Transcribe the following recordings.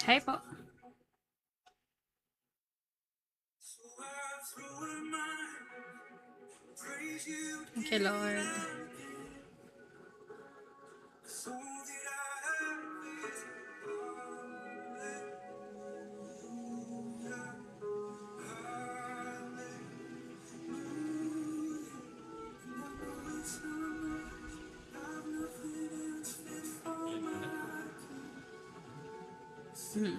Hi po. Thank you, Lord. Mm.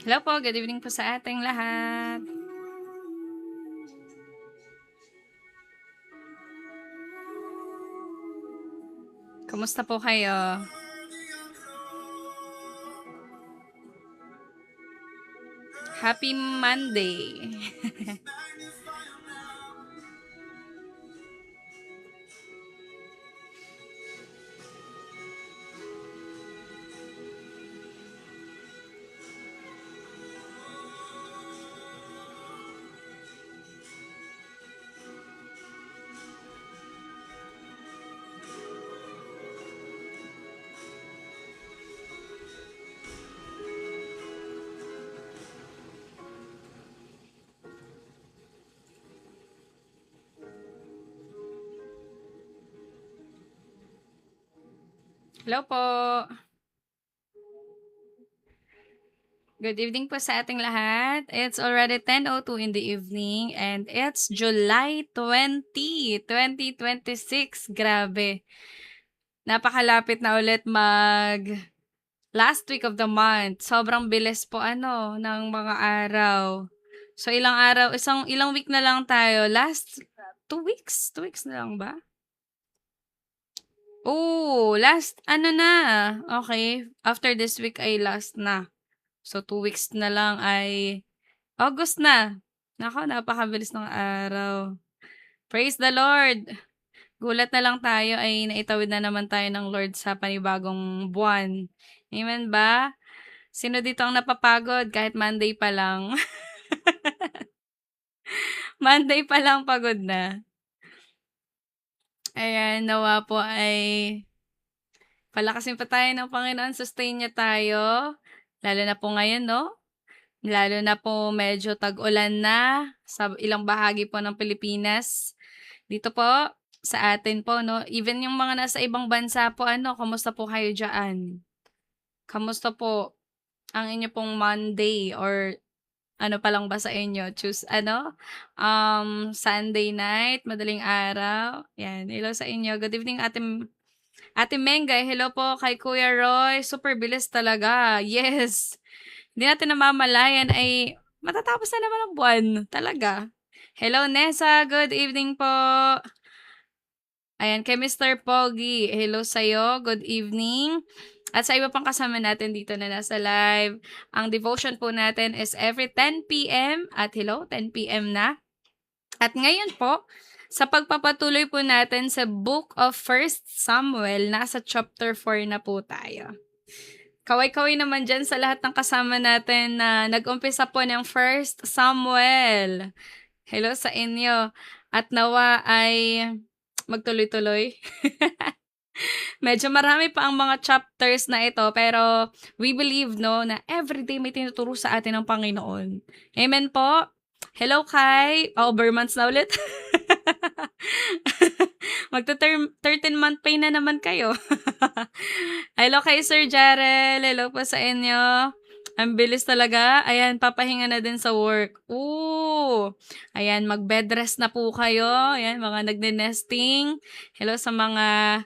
Hello po, good evening po sa ating lahat. Kumusta po kayo? Happy Monday. Hello po. Good evening po sa ating lahat. It's already 10:02 in the evening and it's July 20, 2026. Grabe. Napakalapit na ulit last week of the month. Sobrang bilis po ng mga araw. So ilang week na lang tayo. Last 2 weeks? 2 weeks na lang ba? Last na. Okay, after this week ay last na. So 2 weeks na lang ay August na. Naku, napakabilis ng araw. Praise the Lord! Gulat na lang tayo ay naitawid na naman tayo ng Lord sa panibagong buwan. Amen ba? Sino dito ang napapagod kahit Monday pa lang? Monday pa lang pagod na. Ayan, nawa po ay palakasin pa tayo ng Panginoon, sustain niya tayo. Lalo na po ngayon, no? Lalo na po medyo tag-ulan na sa ilang bahagi po ng Pilipinas. Dito po, sa atin po, no? Even yung mga nasa ibang bansa po, kamusta po kayo dyan? Kamusta po ang inyo pong Monday or ano pa lang ba sa inyo? Sunday night, madaling araw. Yan, hello sa inyo. Good evening, Ate Mengay. Hello po kay Kuya Roy. Super bilis talaga. Yes. Hindi natin namamalayan ay matatapos na naman ang buwan. Talaga. Hello, Nessa. Good evening po. Ayan, kay Mr. Pogi. Hello sa'yo. Good evening. At sa iba pang kasama natin dito na nasa live, ang devotion po natin is every 10 p.m. At hello, 10 p.m. na. At ngayon po, sa pagpapatuloy po natin sa Book of 1 Samuel, nasa chapter 4 na po tayo. Kaway-kaway naman dyan sa lahat ng kasama natin na nag-umpisa po ng 1 Samuel. Hello sa inyo. At nawa ay magtuloy-tuloy. Medyo marami pa ang mga chapters na ito, pero we believe, no, na everyday may tinuturo sa atin ng Panginoon. Amen po? Hello, Kai. Months na ulit. Magta-13-month pay na naman kayo. Hello kay Sir Jarel. Hello po sa inyo. Ang bilis talaga. Ayan, papahinga na din sa work. Ayan, mag-bed rest na po kayo. Ayan, mga nagne-nesting. Hello sa mga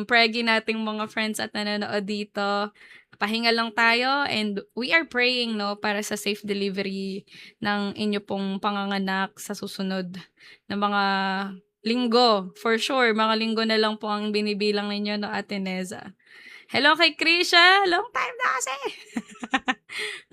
preggy nating mga friends at nanonood dito. Pahinga lang tayo and we are praying, no, para sa safe delivery ng inyo pong panganganak sa susunod na mga linggo. For sure, mga linggo na lang po ang binibilang ninyo, no, Ate Neza. Hello kay Krisha. Long time na kasi.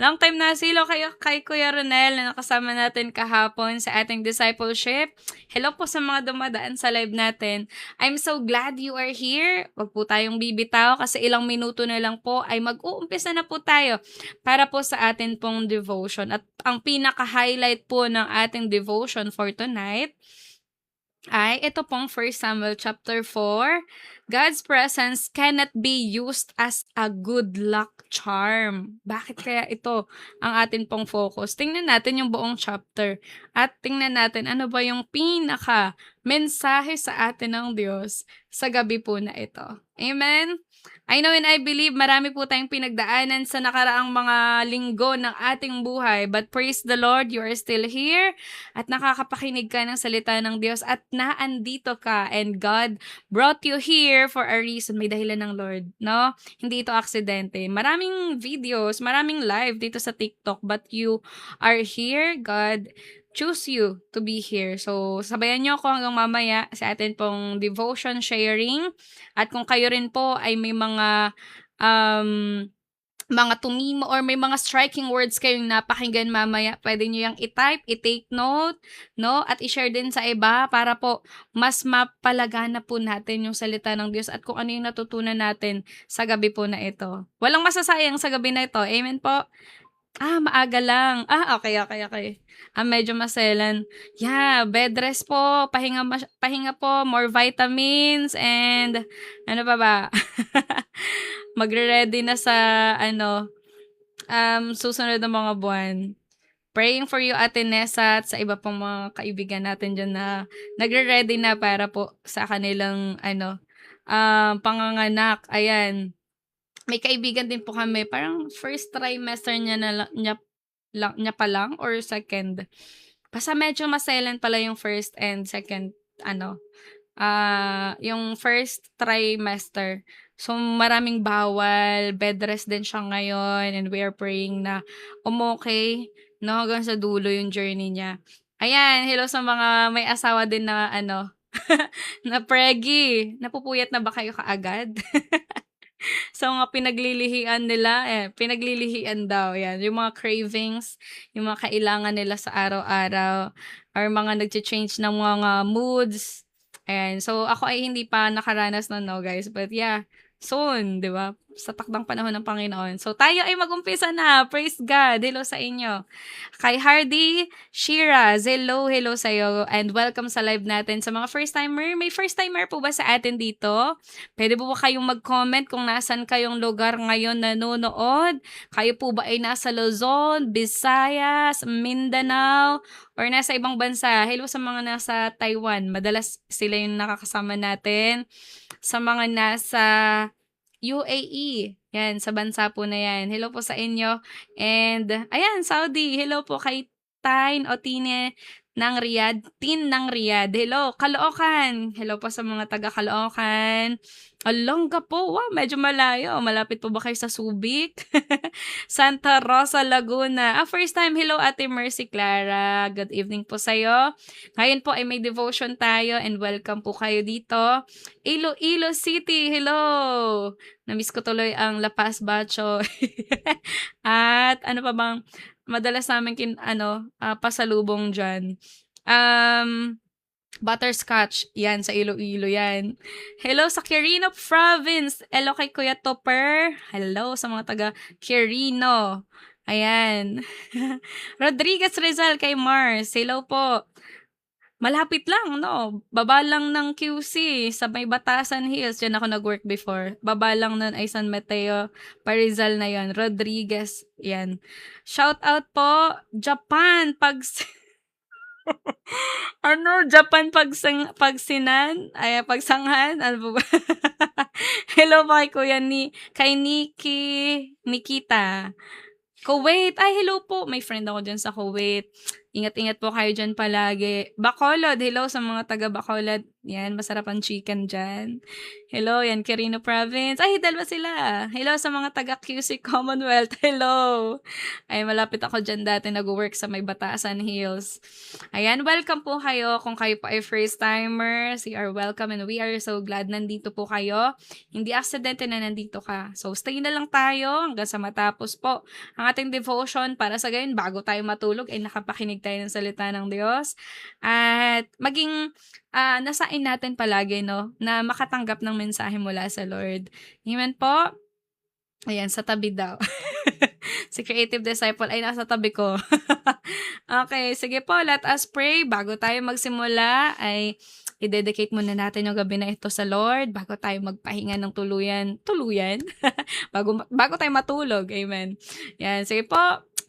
Long time na silo kay Kuya Ronel na nakasama natin kahapon sa ating discipleship. Hello po sa mga dumadaan sa live natin. I'm so glad you are here. Huwag po tayong bibitaw kasi ilang minuto na lang po ay mag-uumpisa na po tayo para po sa atin pong devotion. At ang pinaka-highlight po ng ating devotion for tonight ay ito pong 1 Samuel chapter 4. God's presence cannot be used as a good luck charm. Bakit kaya ito ang atin pong focus? Tingnan natin yung buong chapter at tingnan natin ano ba yung pinaka mensahe sa atin ng Diyos sa gabi po na ito. Amen? I know and I believe marami po tayong pinagdaanan sa nakaraang mga linggo ng ating buhay. But praise the Lord, you are still here at nakakapakinig ka ng salita ng Diyos at naandito ka and God brought you here for a reason. May dahilan ng Lord, no? Hindi ito aksidente. Maraming videos, maraming live dito sa TikTok but you are here. God choose you to be here. So, sabayan nyo ako hanggang mamaya sa atin pong devotion sharing. At kung kayo rin po ay may mga tumimo or may mga striking words kayong napakinggan mamaya, pwede nyo yung i-type, i-take note, no? At i-share din sa iba para po mas mapalagana po natin yung salita ng Diyos at kung ano yung natutunan natin sa gabi po na ito. Walang masasayang sa gabi na ito. Amen po? Maaga lang. Okay. Medyo maselan. Yeah, bed rest po, pahinga po, more vitamins, and ano pa ba? Magre-ready na sa susunod na mga buwan. Praying for you, Ate Nessa, at sa iba pang mga kaibigan natin dyan na nagre-ready na para po sa kanilang panganganak. Ayan. May kaibigan din po kami, parang first trimester niya pa lang or second. Basta medyo maselan pala yung first and second, yung first trimester. So, maraming bawal, bed rest din siya ngayon, and we are praying na umokay, no, hanggang sa dulo yung journey niya. Ayan, hello sa mga may asawa din na na preggy. Napupuyat na ba kayo kaagad? Sa mga pinaglilihian nila, pinaglilihian daw, yan. Yung mga cravings, yung mga kailangan nila sa araw-araw, or mga nagche-change ng mga moods. Ayan. So, ako ay hindi pa nakaranas nun, no, guys. But yeah, soon, di ba? Sa takdang panahon ng Panginoon. So, tayo ay mag-umpisa na. Praise God. Hello sa inyo. Kay Hardy Shira, hello sa'yo. And welcome sa live natin. Sa mga first-timer, may first-timer po ba sa atin dito? Pwede po ba kayong mag-comment kung nasan kayong lugar ngayon nanonood? Kayo po ba ay nasa Luzon, Visayas, Mindanao, or nasa ibang bansa? Hello sa mga nasa Taiwan. Madalas sila yung nakakasama natin. Sa mga nasa UAE. Yan, sa bansa po na yan. Hello po sa inyo. And, ayan, Saudi. Hello po kay Tin ng Riyadh. Hello, Caloocan. Hello po sa mga taga Caloocan. Olonga po. Wow, medyo malayo. Malapit po ba kayo sa Subic? Santa Rosa, Laguna. First time. Hello, Ate Mercy Clara. Good evening po sa'yo. Ngayon po ay may devotion tayo and welcome po kayo dito. Iloilo City. Hello. Na-miss ko tuloy ang La Paz Bacho. At ano pa bang madalas namin pasalubong dyan. Butterscotch. Yan, sa Iloilo yan. Hello sa Quirino Province. Hello kay Kuya Topper. Hello sa mga taga Quirino. Ayan. Rodriguez Rizal kay Mars. Hello po. Malapit lang, no? Baba lang ng QC sa may Batasan Hills. Diyan ako nag-work before. Baba lang nun ay San Mateo, Parizal na yon. Rodriguez, yan. Shout out po, Japan, Japan pagsinan? Ay, pagsanghan? Ano po ba? Hello po kay Nikita. Kuwait. Ay, hello po. May friend ako dyan sa Kuwait. Ingat-ingat po kayo diyan palagi. Bacolod, hello sa mga taga Bacolod. Yan, masarap ang chicken diyan. Hello, yan Quirino Province. Ay, dalawa sila. Hello sa mga taga QC Commonwealth. Hello. Ay, malapit ako diyan dati nagwo-work sa may Batasan Hills. Ayan, welcome po kayo. Kung kayo pa ay first timers, you are welcome and we are so glad nandito po kayo. Hindi aksidente na nandito ka. So, stay na lang tayo hanggang sa matapos po ang ating devotion para sa gayon bago tayo matulog ay nakapakinig tayo ng salita ng Diyos. At maging nasain natin palagi, no, na makatanggap ng mensahe mula sa Lord. Amen po. Ayan, sa tabi daw. Si Creative Disciple ay nasa tabi ko. Okay, sige po, let us pray. Bago tayo magsimula, ay i-dedicate muna natin yung gabi na ito sa Lord bago tayo magpahinga ng tuluyan. Tuluyan? bago tayo matulog. Amen. Yan, sige po.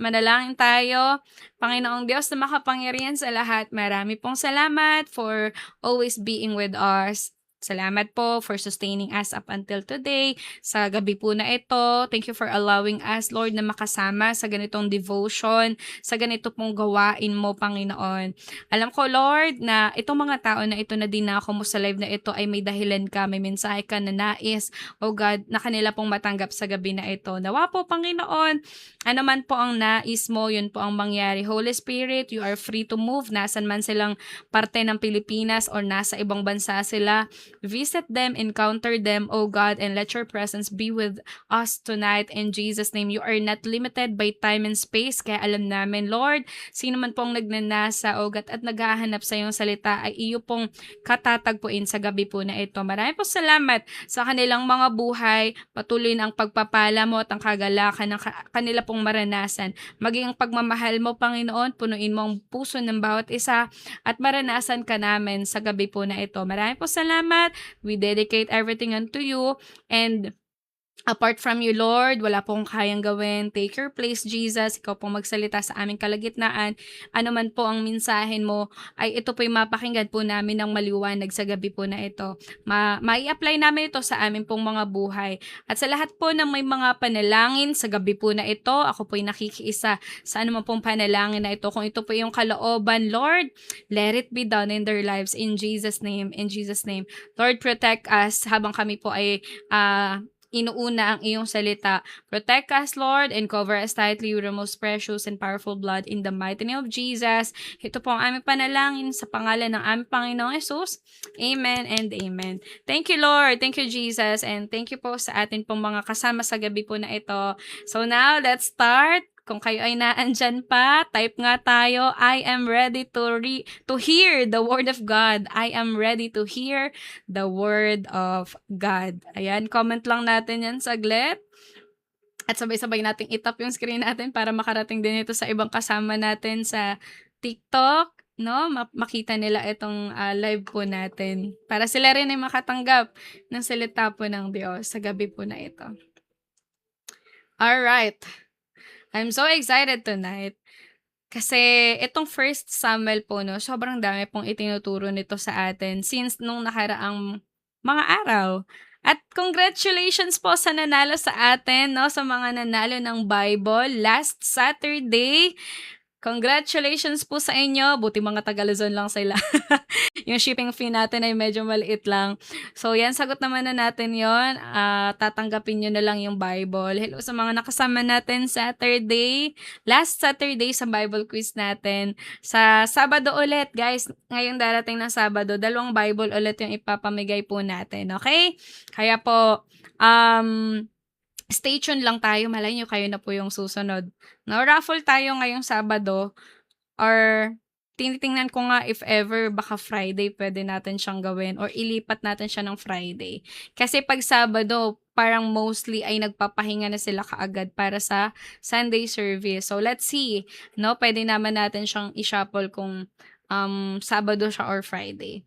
Manalangin tayo. Panginoong Diyos na makapangyarihan sa lahat, marami pong salamat for always being with us. Salamat po for sustaining us up until today. Sa gabi po na ito, thank you for allowing us, Lord, na makasama sa ganitong devotion, sa ganito pong gawain mo, Panginoon. Alam ko, Lord, na itong mga tao na ito na dinako mo sa live na ito ay may dahilan ka, may mensahe ka na nais, oh God, na kanila pong matanggap sa gabi na ito. Nawa po, Panginoon, ano man po ang nais mo, yun po ang mangyari. Holy Spirit, you are free to move. Nasan man silang parte ng Pilipinas or nasa ibang bansa sila. Visit them, encounter them, oh God, and let your presence be with us tonight. In Jesus' name, you are not limited by time and space. Kaya alam namin, Lord, sino man pong nagnanasa, oh God, at naghahanap sa iyong salita ay iyo pong katatagpuin sa gabi po na ito. Maraming po salamat sa kanilang mga buhay. Patuloy na ang pagpapala mo at ang kagalakan ng kanila pong maranasan. Maging ang pagmamahal mo, Panginoon, punuin mo ang puso ng bawat isa at maranasan ka namin sa gabi po na ito. Maraming po salamat. We dedicate everything unto you, and apart from you, Lord, wala pong kayang gawin. Take your place, Jesus. Ikaw pong magsalita sa aming kalagitnaan. Ano man po ang mensahen mo, ay ito po yung mapakinggan po namin ng maliwanag sa gabi po na ito. Mai-apply namin ito sa aming pong mga buhay. At sa lahat po ng may mga panalangin sa gabi po na ito, ako po yung nakikiisa sa ano man pong panalangin na ito. Kung ito po yung kalooban, Lord, let it be done in their lives. In Jesus' name, in Jesus' name. Lord, protect us habang kami po ay inuuna ang iyong salita. Protect us, Lord, and cover us tightly with the most precious and powerful blood in the mighty name of Jesus. Ito po ang aming panalangin sa pangalan ng aming Panginoong Yesus. Amen and amen. Thank you, Lord. Thank you, Jesus. And thank you po sa atin pong mga kasama sa gabi po na ito. So now, let's start. Kung kayo ay naandyan pa, type nga tayo, I am ready to hear the word of God. I am ready to hear the word of God. Ayan, comment lang natin yan saglit. At sabay-sabay nating itap yung screen natin para makarating din ito sa ibang kasama natin sa TikTok, no? Makita nila itong live po natin. Para sila rin ay makatanggap ng salita po ng Diyos sa gabi po na ito. Alright. I'm so excited tonight. Kasi itong first Samuel po, no, sobrang dami pong itinuturo nito sa atin since nung nakaraang mga araw. At congratulations po sa nanalo sa atin, no, sa mga nanalo ng Bible last Saturday. Congratulations po sa inyo. Buti mga Tagaluzon lang sila. Yung shipping fee natin ay medyo maliit lang. So, yan. Sagot naman na natin yon. Tatanggapin nyo na lang yung Bible. Hello sa mga nakasama natin Saturday. Last Saturday sa Bible quiz natin. Sa Sabado ulit, guys. Ngayong darating na Sabado, 2 Bible ulit yung ipapamigay po natin. Okay? Kaya po, stay tuned lang tayo. Malay nyo kayo na po yung susunod. No, raffle tayo ngayong Sabado, or tinitingnan ko nga if ever baka Friday pwede natin siyang gawin or ilipat natin siya ng Friday. Kasi pag Sabado, parang mostly ay nagpapahinga na sila kaagad para sa Sunday service. So let's see, no? Pwede naman natin siyang i-shuffle kung Sabado siya or Friday.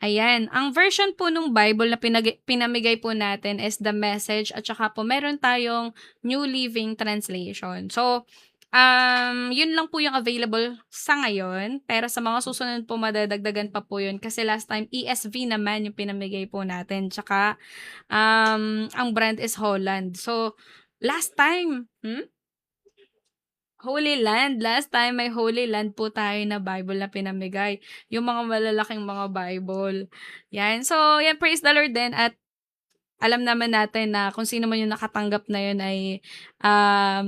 Ayan, ang version po nung Bible na pinamigay po natin is The Message, at saka po meron tayong New Living Translation. So, yun lang po yung available sa ngayon, pero sa mga susunod po madadagdagan pa po yun kasi last time ESV naman yung pinamigay po natin, tsaka ang brand is Holland. So, last time, Holy Land, last time may Holy Land po tayo na Bible na pinamigay, yung mga malalaking mga Bible. 'Yan, so 'yan, praise the Lord din at alam naman natin na kung sino man yung nakatanggap na yun ay,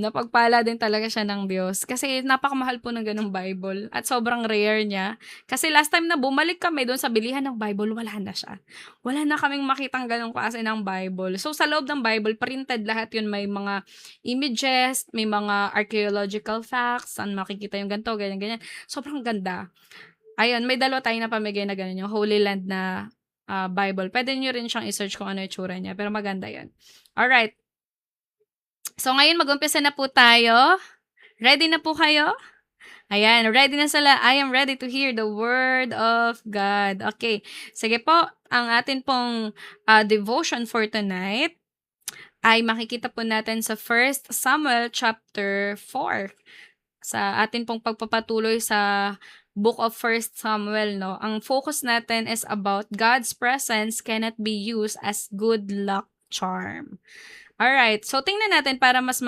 napagpala din talaga siya ng Diyos. Kasi napakamahal po ng gano'ng Bible at sobrang rare niya. Kasi last time na bumalik kami do'n sa bilihan ng Bible, wala na siya. Wala na kaming makitang gano'ng klase ng Bible. So, sa loob ng Bible, printed lahat yun. May mga images, may mga archaeological facts, saan makikita yung ganito, ganyan, ganyan. Sobrang ganda. Ayun, may dalawa tayong napamigay na gano'n, yung Holy Land na Bible. Puwede niyo rin siyang i-search kung ano yung itsura niya, pero maganda 'yun. Alright, so ngayon mag-umpisa na po tayo. Ready na po kayo? Ayan, ready na sila. I am ready to hear the word of God. Okay, sige po, ang atin pong, devotion for tonight ay makikita po natin sa First Samuel chapter 4. Sa atin pong pagpapatuloy sa Book of First Samuel 'no, ang focus natin is about God's presence cannot be used as good luck charm. Alright, so tingnan natin para mas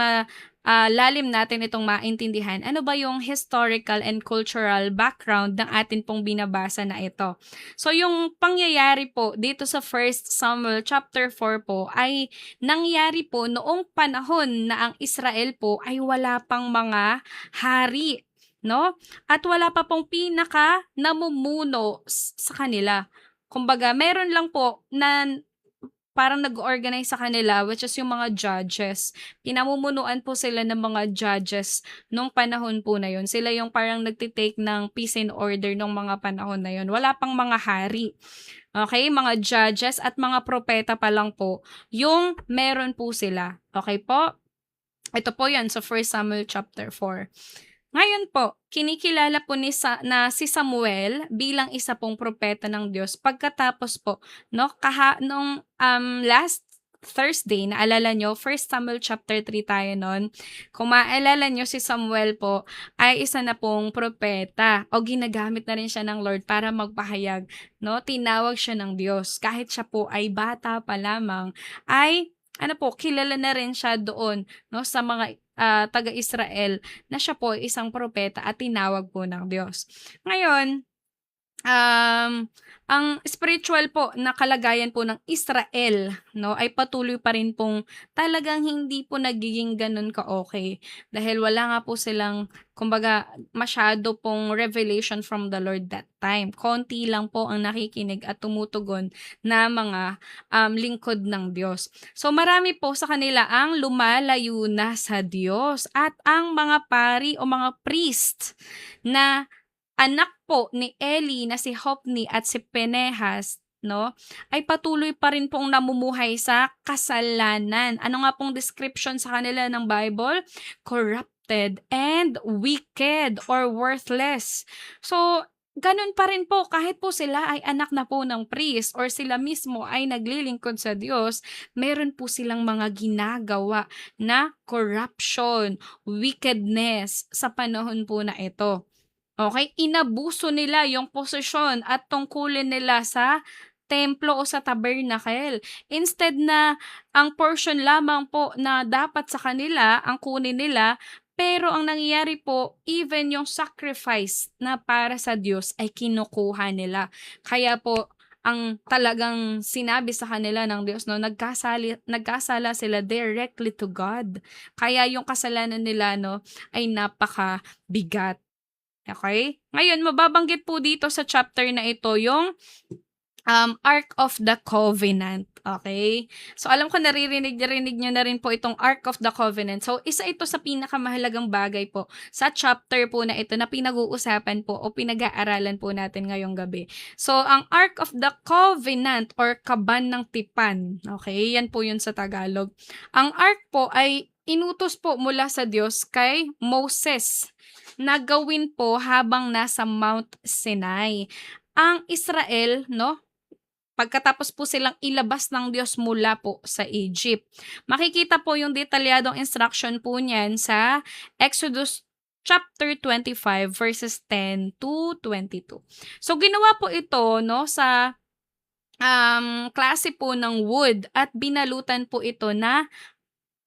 lalim natin itong maintindihan, ano ba yung historical and cultural background ng atin pong binabasa na ito. So yung pangyayari po dito sa First Samuel chapter 4 po ay nangyari po noong panahon na ang Israel po ay wala pang mga hari, 'no? At wala pa pong pinaka namumuno sa kanila. Kumbaga meron lang po na parang nag-organize sa kanila, which is yung mga judges. Pinamumunuan po sila ng mga judges nung panahon po na yun. Sila yung parang nagtitake ng peace and order nung mga panahon na yun. Wala pang mga hari. Okay, mga judges at mga propeta pa lang po yung meron po sila. Okay po? Ito po yan sa First Samuel chapter 4. Ngayon po, kinikilala po na si Samuel bilang isa pong propeta ng Diyos pagkatapos po, no, nung last Thursday, naalala nyo, First Samuel chapter 3 tayo nun. Kung maaalala nyo, si Samuel po ay isa na pong propeta o ginagamit na rin siya ng Lord para magpahayag, no? Tinawag siya ng Diyos. Kahit siya po ay bata pa lamang, ay ano po, kilala na rin siya doon, no, sa mga taga-Israel na siya po ay isang propeta at tinawag po ng Diyos. Ngayon, ang spiritual po na kalagayan po ng Israel 'no, ay patuloy pa rin pong talagang hindi po nagiging gano'n ka-okey. Dahil wala nga po silang kumbaga masyado pong revelation from the Lord that time. Konti lang po ang nakikinig at tumutugon na mga, lingkod ng Diyos. So marami po sa kanila ang lumalayo na sa Diyos at ang mga pari o mga priest na anak po ni Eli na si Hopni at si Pinehas 'no, ay patuloy pa rin pong namumuhay sa kasalanan. Ano nga pong description sa kanila ng Bible? Corrupted and wicked or worthless. So, gano'n pa rin po kahit po sila ay anak na po ng priest or sila mismo ay naglilingkod sa Diyos, meron po silang mga ginagawa na corruption, wickedness sa panahon po na ito. Okay, inabuso nila yung posisyon at tungkulin nila sa templo o sa tabernacle. Instead na ang portion lamang po na dapat sa kanila ang kunin nila, pero ang nangyayari po, even yung sacrifice na para sa Diyos ay kinukuha nila. Kaya po, ang talagang sinabi sa kanila ng Diyos 'no, nagkasala sila directly to God. Kaya yung kasalanan nila 'no, ay napakabigat. Okay. Ngayon mababanggit po dito sa chapter na ito yung, Ark of the Covenant, okay. So alam ko naririnig niyo na rin po itong Ark of the Covenant. So isa ito sa pinakamahalagang bagay po sa chapter po na ito na pinag-uusapan po o pinag-aaralan po natin ngayong gabi. So ang Ark of the Covenant or Kaban ng Tipan, okay, yan po yun sa Tagalog. Ang Ark po ay inutos po mula sa Diyos kay Moses na gawin po habang nasa Mount Sinai. Ang Israel 'no, pagkatapos po silang ilabas ng Diyos mula po sa Egypt. Makikita po yung detalyadong instruction po niyan sa Exodus chapter 25 verses 10 to 22. So ginawa po ito 'no sa klase po ng wood at binalutan po ito na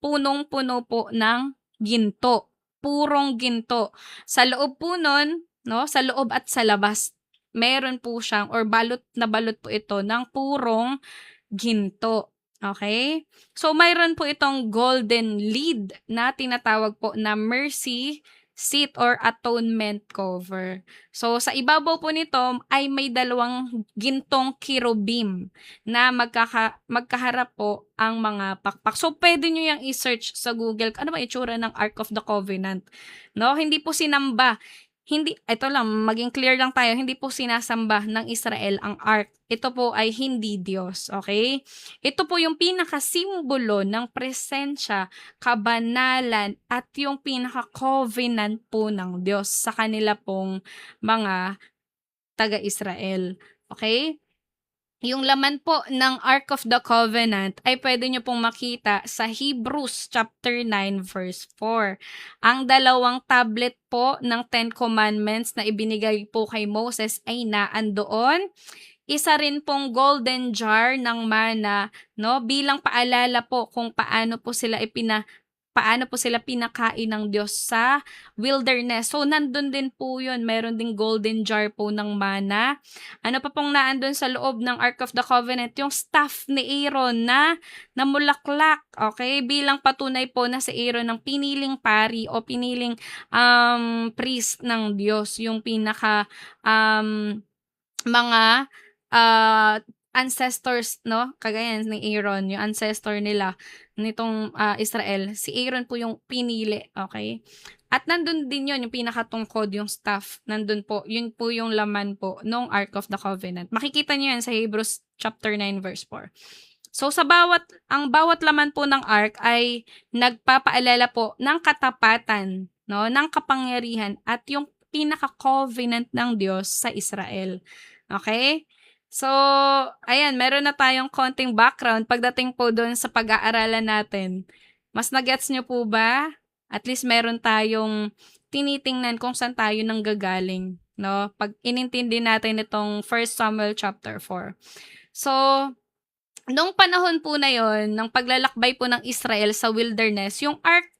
punong-puno po ng ginto. purong ginto. Sa loob po nun, no, sa loob at sa labas, meron po siyang or balot na balot po ito ng purong ginto. Okay? So, mayroon po itong golden lead na tinatawag po na mercy seat or atonement cover. So, sa ibabaw po nito ay may dalawang gintong kirubim na magkaharap po ang mga pakpak. So, pwede nyo yung i-search sa Google. Ano ba itsura ng Ark of the Covenant? No, hindi po sinamba. Hindi, ito lang, maging clear lang tayo, hindi po sinasamba ng Israel ang Ark. Ito po ay hindi Diyos, okay? Ito po yung pinakasimbolo ng presensya, kabanalan, at yung pinaka-covenant po ng Diyos sa kanila pong mga taga-Israel. Okay? Yung laman po ng Ark of the Covenant ay pwede nyo pong makita sa Hebrews chapter 9 verse 4. Ang dalawang tablet po ng Ten Commandments na ibinigay po kay Moses ay naandoon. Isa rin pong golden jar ng manna, no, bilang paalala po kung paano po sila pinakain ng Diyos sa wilderness. So, nandun din po yun. Meron ding golden jar po ng manna. Ano pa pong naandun sa loob ng Ark of the Covenant? Yung staff ni Aaron na namulaklak. Okay? Bilang patunay po na si Aaron ng piniling pari o piniling priest ng Diyos. Yung pinaka mga ancestors, no? Kagaya ni Aaron, yung ancestor nila nitong Israel, si Aaron po yung pinili, okay? At nandun din yun, yung pinakatungkod, yung staff, nandun po, yun po yung laman po nung Ark of the Covenant. Makikita nyo yan sa Hebrews chapter 9 verse 4. So ang bawat laman po ng Ark ay nagpapaalala po ng katapatan, no, ng kapangyarihan at yung pinaka-covenant ng Diyos sa Israel. Okay? So, ayan, meron na tayong konting background pagdating po doon sa pag-aaralan natin. Mas nagets nyo po ba? At least meron tayong tinitingnan kung saan tayo nanggagaling, no? Pag inintindi natin itong 1 Samuel chapter 4. So, nung panahon po na yon, ng paglalakbay po ng Israel sa wilderness, yung Ark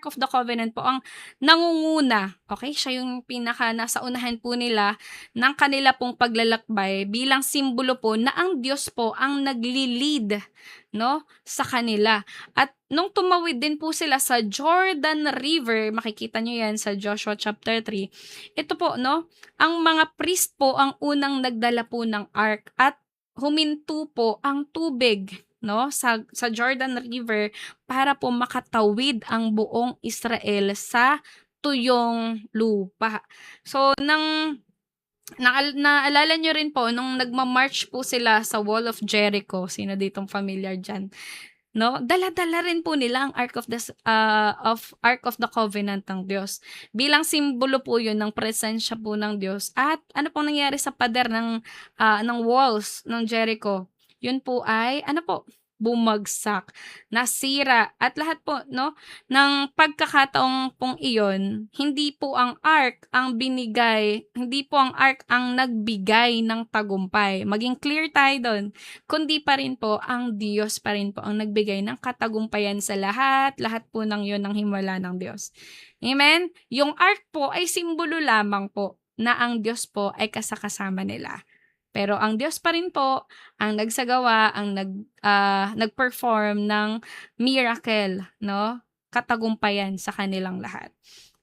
of the Covenant po ang nangunguna. Okay? Siya yung pinaka nasa unahan po nila ng kanila pong paglalakbay bilang simbolo po na ang Diyos po ang nagli-lead, no, sa kanila. At nung tumawid din po sila sa Jordan River, makikita nyo yan sa Joshua chapter 3, ito po, no, ang mga priest po ang unang nagdala po ng ark at huminto po ang tubig, no, sa Jordan River para po makatawid ang buong Israel sa tuyong lupa. So naalala nyo rin po nung nagma-march po sila sa Wall of Jericho, sino ditong familiar dyan, no? Dala-dala rin po nila ang Ark of the Covenant ng Diyos. Bilang simbolo po 'yun ng presensya po ng Diyos. At ano pong nangyari sa pader ng walls ng Jericho? 'Yun po ay bumagsak, nasira at lahat po, no, ng pagkakataong pong iyon, hindi po ang ark ang nagbigay ng tagumpay. Maging clear tayo doon. Kundi pa rin po ang Diyos pa rin po ang nagbigay ng katagumpayan sa lahat po ng yon ng himala ng Diyos. Amen? Yung ark po ay simbolo lamang po na ang Diyos po ay kasakasama nila. Pero ang Diyos pa rin po ang nagsagawa, ang nag-perform ng miracle, no? Katagumpayan sa kanilang lahat.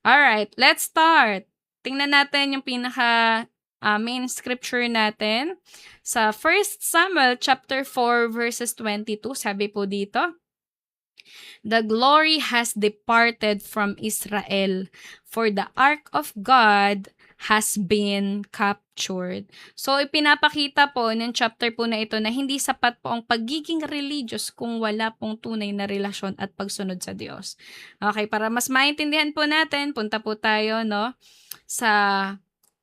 Alright, let's start. Tingnan natin yung pinaka main scripture natin. Sa 1 Samuel chapter 4 verses 22, sabi po dito, "The glory has departed from Israel, for the ark of God has been captured." So, ipinapakita po ng chapter po na ito na hindi sapat po ang pagiging religious kung wala pong tunay na relasyon at pagsunod sa Diyos. Okay, para mas maintindihan po natin, punta po tayo, no, sa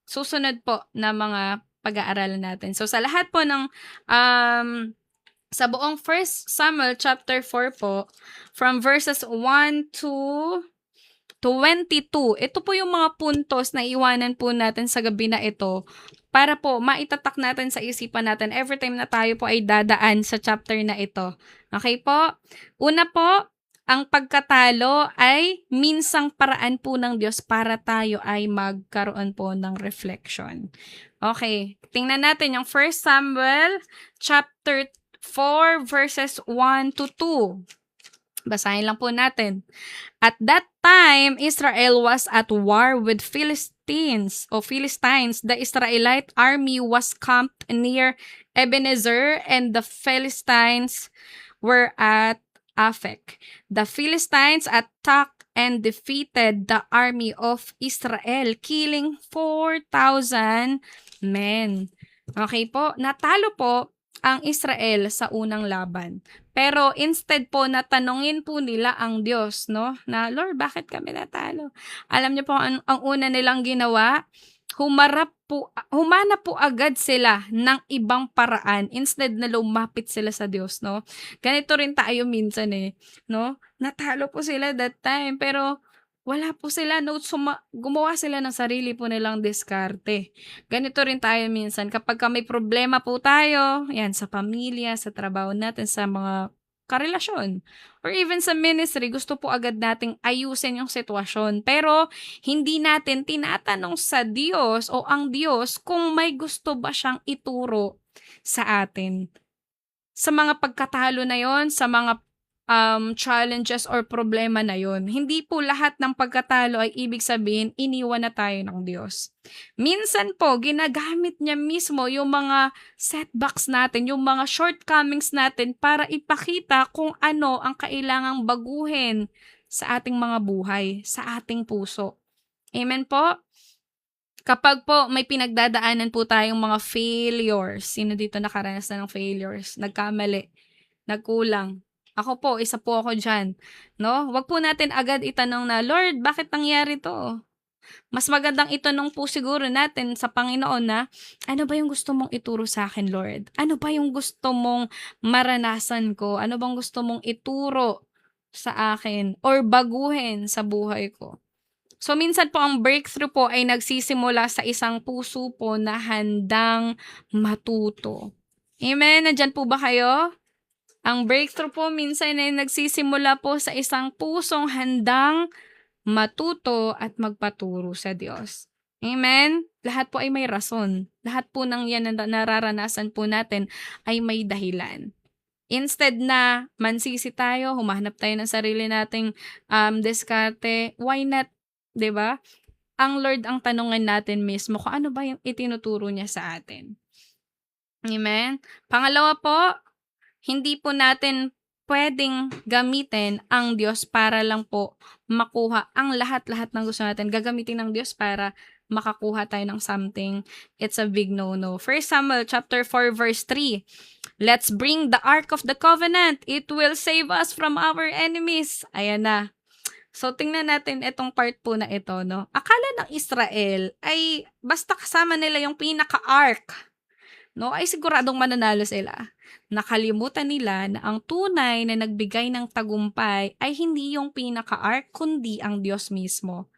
susunod po na mga pag-aaralan natin. So, sa lahat po ng sa buong 1 Samuel chapter 4 po, from verses 1 to 22. Ito po yung mga puntos na iwanan po natin sa gabi na ito para po maitatak natin sa isipan natin every time na tayo po ay dadaan sa chapter na ito. Okay po? Una po, ang pagkatalo ay minsang paraan po ng Diyos para tayo ay magkaroon po ng reflection. Okay, tingnan natin yung 1 Samuel chapter 4 verses 1 to 2. Basahin lang po natin. At that time, Israel was at war with Philistines. The Israelite army was camped near Ebenezer, and the Philistines were at Aphek. The Philistines attacked and defeated the army of Israel, killing 4,000 men. Okay po, natalo po ang Israel sa unang laban. Pero instead po na tanungin po nila ang Diyos, no? Na, Lord, bakit kami natalo? Alam niyo po ang una nilang ginawa? Humanap po agad sila ng ibang paraan instead na lumapit sila sa Diyos, no? Ganito rin tayo minsan no? Natalo po sila that time, pero wala po sila, no? Gumawa sila ng sarili po nilang diskarte. Ganito rin tayo minsan. Kapag may problema po tayo, yan, sa pamilya, sa trabaho natin, sa mga karelasyon, or even sa ministry, gusto po agad nating ayusin yung sitwasyon. Pero, hindi natin tinatanong sa Diyos o ang Diyos kung may gusto ba siyang ituro sa atin. Sa mga pagkatalo na yon, sa mga challenges or problema na yon. Hindi po lahat ng pagkatalo ay ibig sabihin iniwan na tayo ng Diyos. Minsan po, ginagamit niya mismo yung mga setbacks natin, yung mga shortcomings natin para ipakita kung ano ang kailangang baguhin sa ating mga buhay, sa ating puso. Amen po? Kapag po may pinagdadaanan po tayong mga failures, sino dito nakaranas na ng failures? Nagkamali, nagkulang. Ako po, isa po ako dyan. No? Wag po natin agad itanong na, Lord, bakit nangyari to? Mas magandang itanong po siguro natin sa Panginoon na, ano ba yung gusto mong ituro sa akin, Lord? Ano ba yung gusto mong maranasan ko? Ano bang gusto mong ituro sa akin or baguhin sa buhay ko? So, minsan po ang breakthrough po ay nagsisimula sa isang puso po na handang matuto. Amen? Nandyan po ba kayo? Ang breakthrough po minsan ay nagsisimula po sa isang pusong handang matuto at magpaturo sa Diyos. Amen? Lahat po ay may rason. Lahat po ng yan na nararanasan po natin ay may dahilan. Instead na mansisi tayo, humahanap tayo ng sarili nating diskarte, why not, 'di ba? Ang Lord ang tanungin natin mismo kung ano ba yung itinuturo niya sa atin. Amen? Pangalawa po, hindi po natin pwedeng gamitin ang Diyos para lang po makuha ang lahat-lahat ng gusto natin. Gagamitin ng Diyos para makakuha tayo ng something. It's a big no-no. 1 Samuel chapter 4 verse 3. Let's bring the Ark of the Covenant. It will save us from our enemies. Ayan na. So, tingnan natin itong part po na ito, no? Akala ng Israel ay basta kasama nila yung pinaka-ark, no, ay siguradong mananalo sila. Nakalimutan nila na ang tunay na nagbigay ng tagumpay ay hindi yung pinaka-ark, kundi ang Diyos mismo.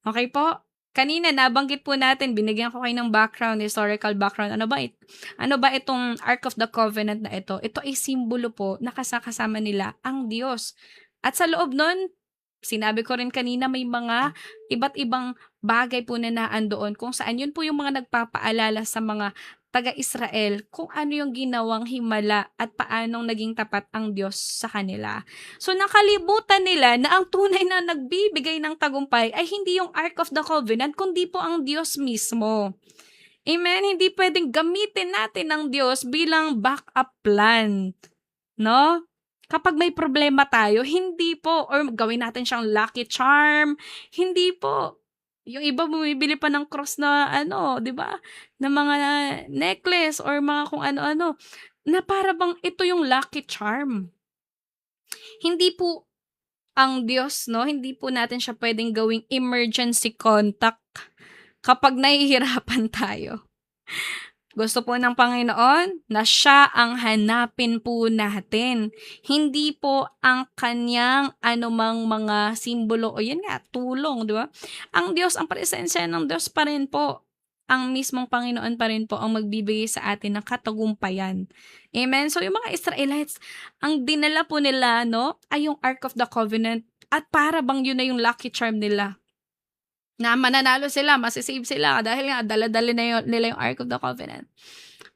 Okay po? Kanina nabanggit po natin, binigyan ko kayo ng background, historical background. Ano ba itong Ark of the Covenant na ito? Ito ay simbolo po na kasama nila ang Diyos. At sa loob nun, sinabi ko rin kanina, may mga iba't ibang bagay po na naandoon kung saan yun po yung mga nagpapaalala sa mga taga-Israel kung ano yung ginawang himala at paanong naging tapat ang Diyos sa kanila. So nakalimutan nila na ang tunay na nagbibigay ng tagumpay ay hindi yung Ark of the Covenant, kundi po ang Diyos mismo. Amen? Hindi pwedeng gamitin natin ang Diyos bilang backup plan. No? Kapag may problema tayo, hindi po, or gawin natin siyang lucky charm, hindi po. Yung iba bumibili pa ng cross na di ba? Na mga necklace or mga kung ano-ano na para bang ito yung lucky charm. Hindi po ang Diyos, no? Hindi po natin siya pwedeng gawing emergency contact kapag nahihirapan tayo. Gusto po ng Panginoon na siya ang hanapin po natin. Hindi po ang kanyang anumang mga simbolo o yun nga, tulong, di ba? Ang Diyos, ang presensya ng Diyos pa rin po. ang mismong Panginoon pa rin po ang magbibigay sa atin ng katagumpayan. Amen? So, yung mga Israelites, ang dinala po nila, no, ay yung Ark of the Covenant at para bang yun na yung lucky charm nila na mananalo sila, masisave sila dahil nga dala-dala nila yung Ark of the Covenant.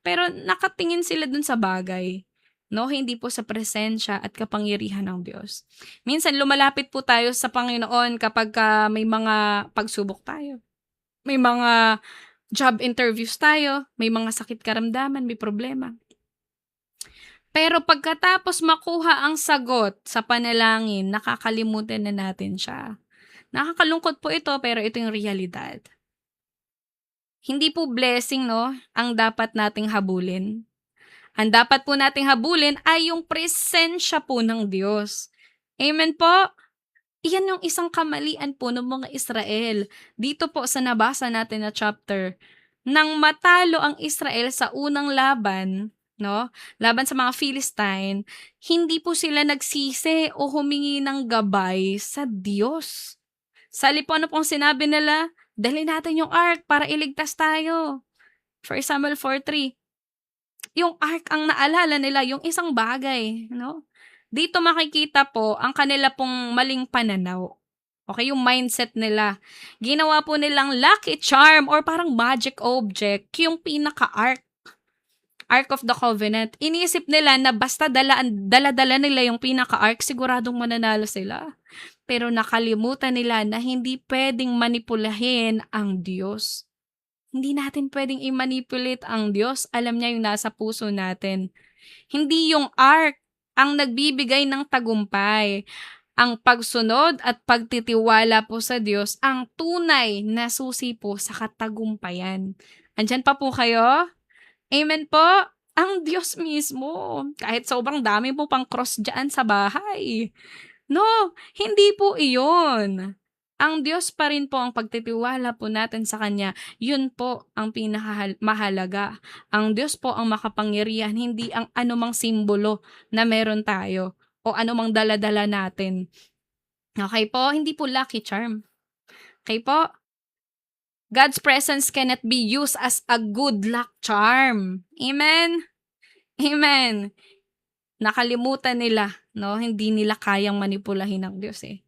Pero nakatingin sila dun sa bagay, no? Hindi po sa presensya at kapangyarihan ng Diyos. Minsan lumalapit po tayo sa Panginoon kapag may mga pagsubok tayo. May mga job interviews tayo, may mga sakit karamdaman, may problema. Pero pagkatapos makuha ang sagot sa panalangin, nakakalimutan na natin siya. Nakakalungkot po ito, pero ito yung realidad. Hindi po blessing, no, ang dapat nating habulin. Ang dapat po nating habulin ay yung presensya po ng Diyos. Amen po? Iyan yung isang kamalian po ng mga Israel. Dito po sa nabasa natin na chapter, nang matalo ang Israel sa unang laban, no, laban sa mga Philistine, hindi po sila nagsisi o humingi ng gabay sa Diyos. Sa halip po, ano pong sinabi nila? Dali natin yung ark para iligtas tayo. 1 Samuel 4:3. Yung ark ang naalala nila, yung isang bagay, no? Dito makikita po ang kanila pong maling pananaw. Okay, yung mindset nila. Ginawa po nilang lucky charm or parang magic object yung pinaka-ark. Ark of the Covenant. Iniisip nila na basta dala-dala nila yung pinaka-ark, siguradong mananalo sila. Pero nakalimutan nila na hindi pwedeng manipulahin ang Diyos. Hindi natin pwedeng i-manipulate ang Diyos. Alam niya yung nasa puso natin. Hindi yung ark ang nagbibigay ng tagumpay. Ang pagsunod at pagtitiwala po sa Diyos ang tunay na susi po sa katagumpayan. Andyan pa po kayo? Amen po? Ang Diyos mismo. Kahit sobrang dami po pang cross dyan sa bahay. No, hindi po iyon. Ang Diyos pa rin po ang pagtitiwala po natin sa Kanya. Yun po ang pinaka-mahalaga. Ang Diyos po ang makapangyarihan, hindi ang anumang simbolo na meron tayo o anumang dala-dala natin. Okay po? Hindi po lucky charm. Okay po? God's presence cannot be used as a good luck charm. Amen? Amen. Nakalimutan nila, no? Hindi nila kayang manipulahin ng Diyos eh.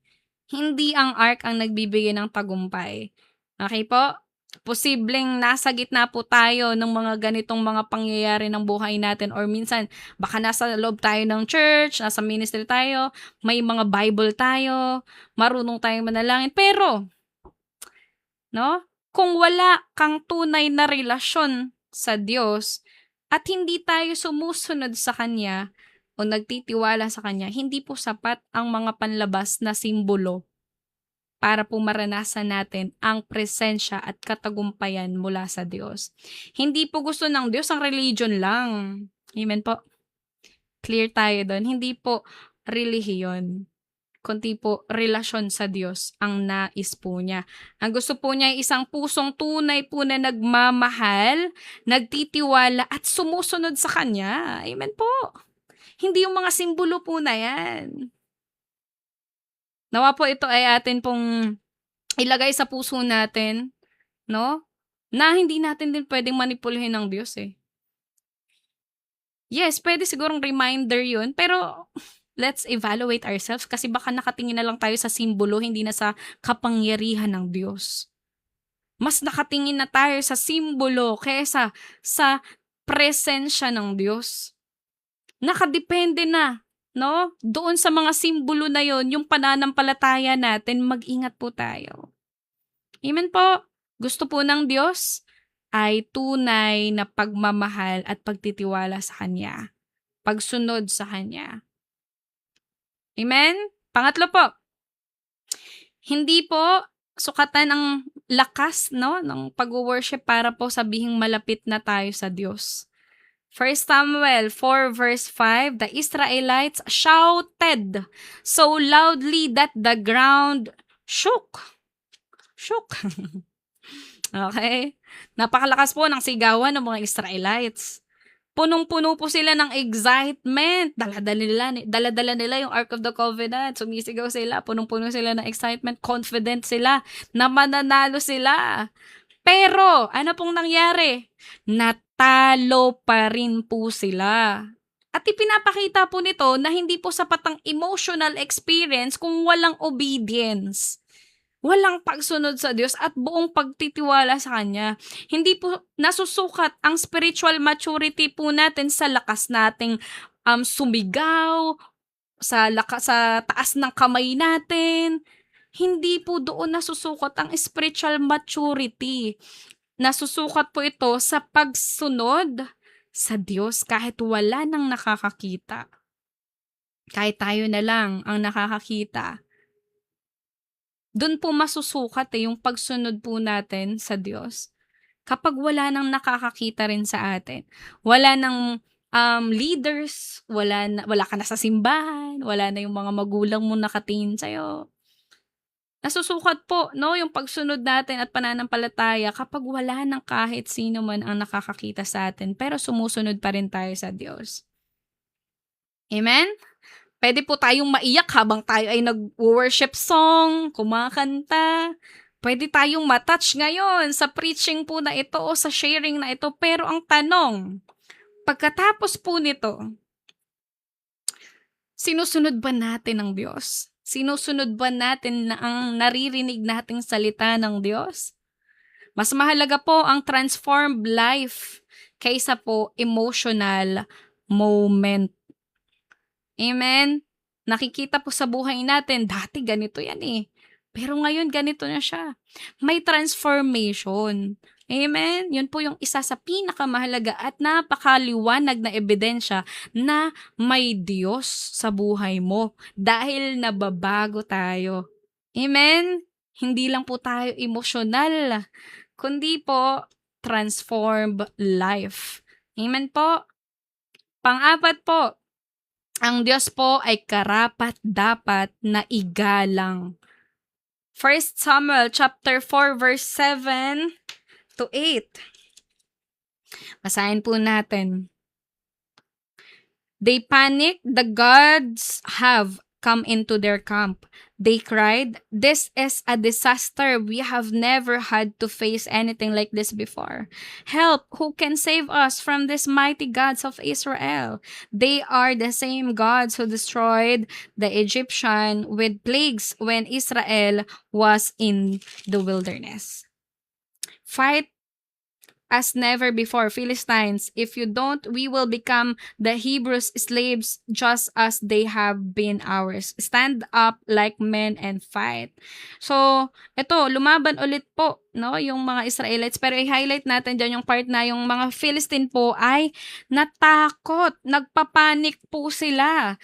Hindi ang ark ang nagbibigay ng tagumpay. Okay po? Posibleng nasa gitna po tayo ng mga ganitong mga pangyayari ng buhay natin or minsan baka nasa loob tayo ng church, nasa ministry tayo, may mga Bible tayo, marunong tayong manalangin, pero no? Kung wala kang tunay na relasyon sa Diyos at hindi tayo sumusunod sa Kanya o nagtitiwala sa Kanya, hindi po sapat ang mga panlabas na simbolo para po maranasan natin ang presensya at katagumpayan mula sa Diyos. Hindi po gusto ng Diyos ang religion lang. Amen po? Clear tayo doon. Hindi po relihiyon, kundi po relasyon sa Diyos ang nais po niya. Ang gusto po niya ay isang pusong tunay po na nagmamahal, nagtitiwala at sumusunod sa Kanya. Amen po. Hindi yung mga simbolo po na yan. Nawa po ito ay atin pong ilagay sa puso natin, no? Na hindi natin din pwedeng manipulahin ng Diyos eh. Yes, pwede sigurong reminder yun, pero let's evaluate ourselves kasi baka nakatingin na lang tayo sa simbolo, hindi na sa kapangyarihan ng Diyos. Mas nakatingin na tayo sa simbolo kaysa sa presensya ng Diyos. Nakadepende na, no? Doon sa mga simbolo na yon, yung pananampalataya natin, mag-ingat po tayo. Amen po. Gusto po ng Diyos ay tunay na pagmamahal at pagtitiwala sa Kanya. Pagsunod sa Kanya. Amen? Pangatlo po, hindi po sukatan ang lakas, no, ng pag-worship para po sabihing malapit na tayo sa Diyos. 1 Samuel 4 verse 5, the Israelites shouted so loudly that the ground shook. Shook. Okay? Napakalakas po ng sigawan ng mga Israelites. Punong-puno po sila ng excitement. Dala-dala nila yung Ark of the Covenant. Sumisigaw sila. Punong-puno sila ng excitement. Confident sila na mananalo sila. Pero ano pong nangyari? Natalo pa rin po sila. At ipinapakita po nito na hindi po sapat ang emotional experience kung walang obedience. Walang pagsunod sa Diyos at buong pagtitiwala sa Kanya. Hindi po nasusukat ang spiritual maturity po natin sa lakas nating sumigaw, sa taas ng kamay natin. Hindi po doon nasusukat ang spiritual maturity. Nasusukat po ito sa pagsunod sa Diyos kahit wala nang nakakakita. Kahit tayo na lang ang nakakakita. Doon po masusukat yung pagsunod po natin sa Diyos. Kapag wala nang nakakakita rin sa atin. Wala nang leaders, wala ka na sa simbahan, wala na yung mga magulang mo nakatingin sa'yo. Nasusukat po, no, yung pagsunod natin at pananampalataya kapag wala nang kahit sino man ang nakakakita sa atin, pero sumusunod pa rin tayo sa Diyos. Amen? Pwede po tayong maiyak habang tayo ay nag-worship song, kumakanta. Pwede tayong matouch ngayon sa preaching po na ito o sa sharing na ito. Pero ang tanong, pagkatapos po nito, sinusunod ba natin ang Diyos? Sinusunod ba natin na ang naririnig nating salita ng Diyos? Mas mahalaga po ang transformed life kaysa po emotional moment. Amen? Nakikita po sa buhay natin, dati ganito yan eh. Pero ngayon ganito na siya. May transformation. Amen? Yun po yung isa sa pinakamahalaga at napakaliwanag na ebidensya na may Diyos sa buhay mo dahil nababago tayo. Amen? Hindi lang po tayo emosyonal, kundi po transformed life. Amen po? Pang-apat po, ang Diyos po ay karapat-dapat na igalang. 1 Samuel chapter 4 verse 7 to 8. Basahin po natin. They panicked, the gods have come into their camp. They cried, "This is a disaster. We have never had to face anything like this before. Help! Who can save us from these mighty gods of Israel? They are the same gods who destroyed the Egyptian with plagues when Israel was in the wilderness. Fight as never before, Philistines. If you don't, we will become the Hebrews' slaves just as they have been ours. Stand up like men and fight." So, ito, lumaban ulit po, no, yung mga Israelites. Pero i-highlight natin dyan yung part na yung mga Philistine po ay natakot, nagpapanik po sila.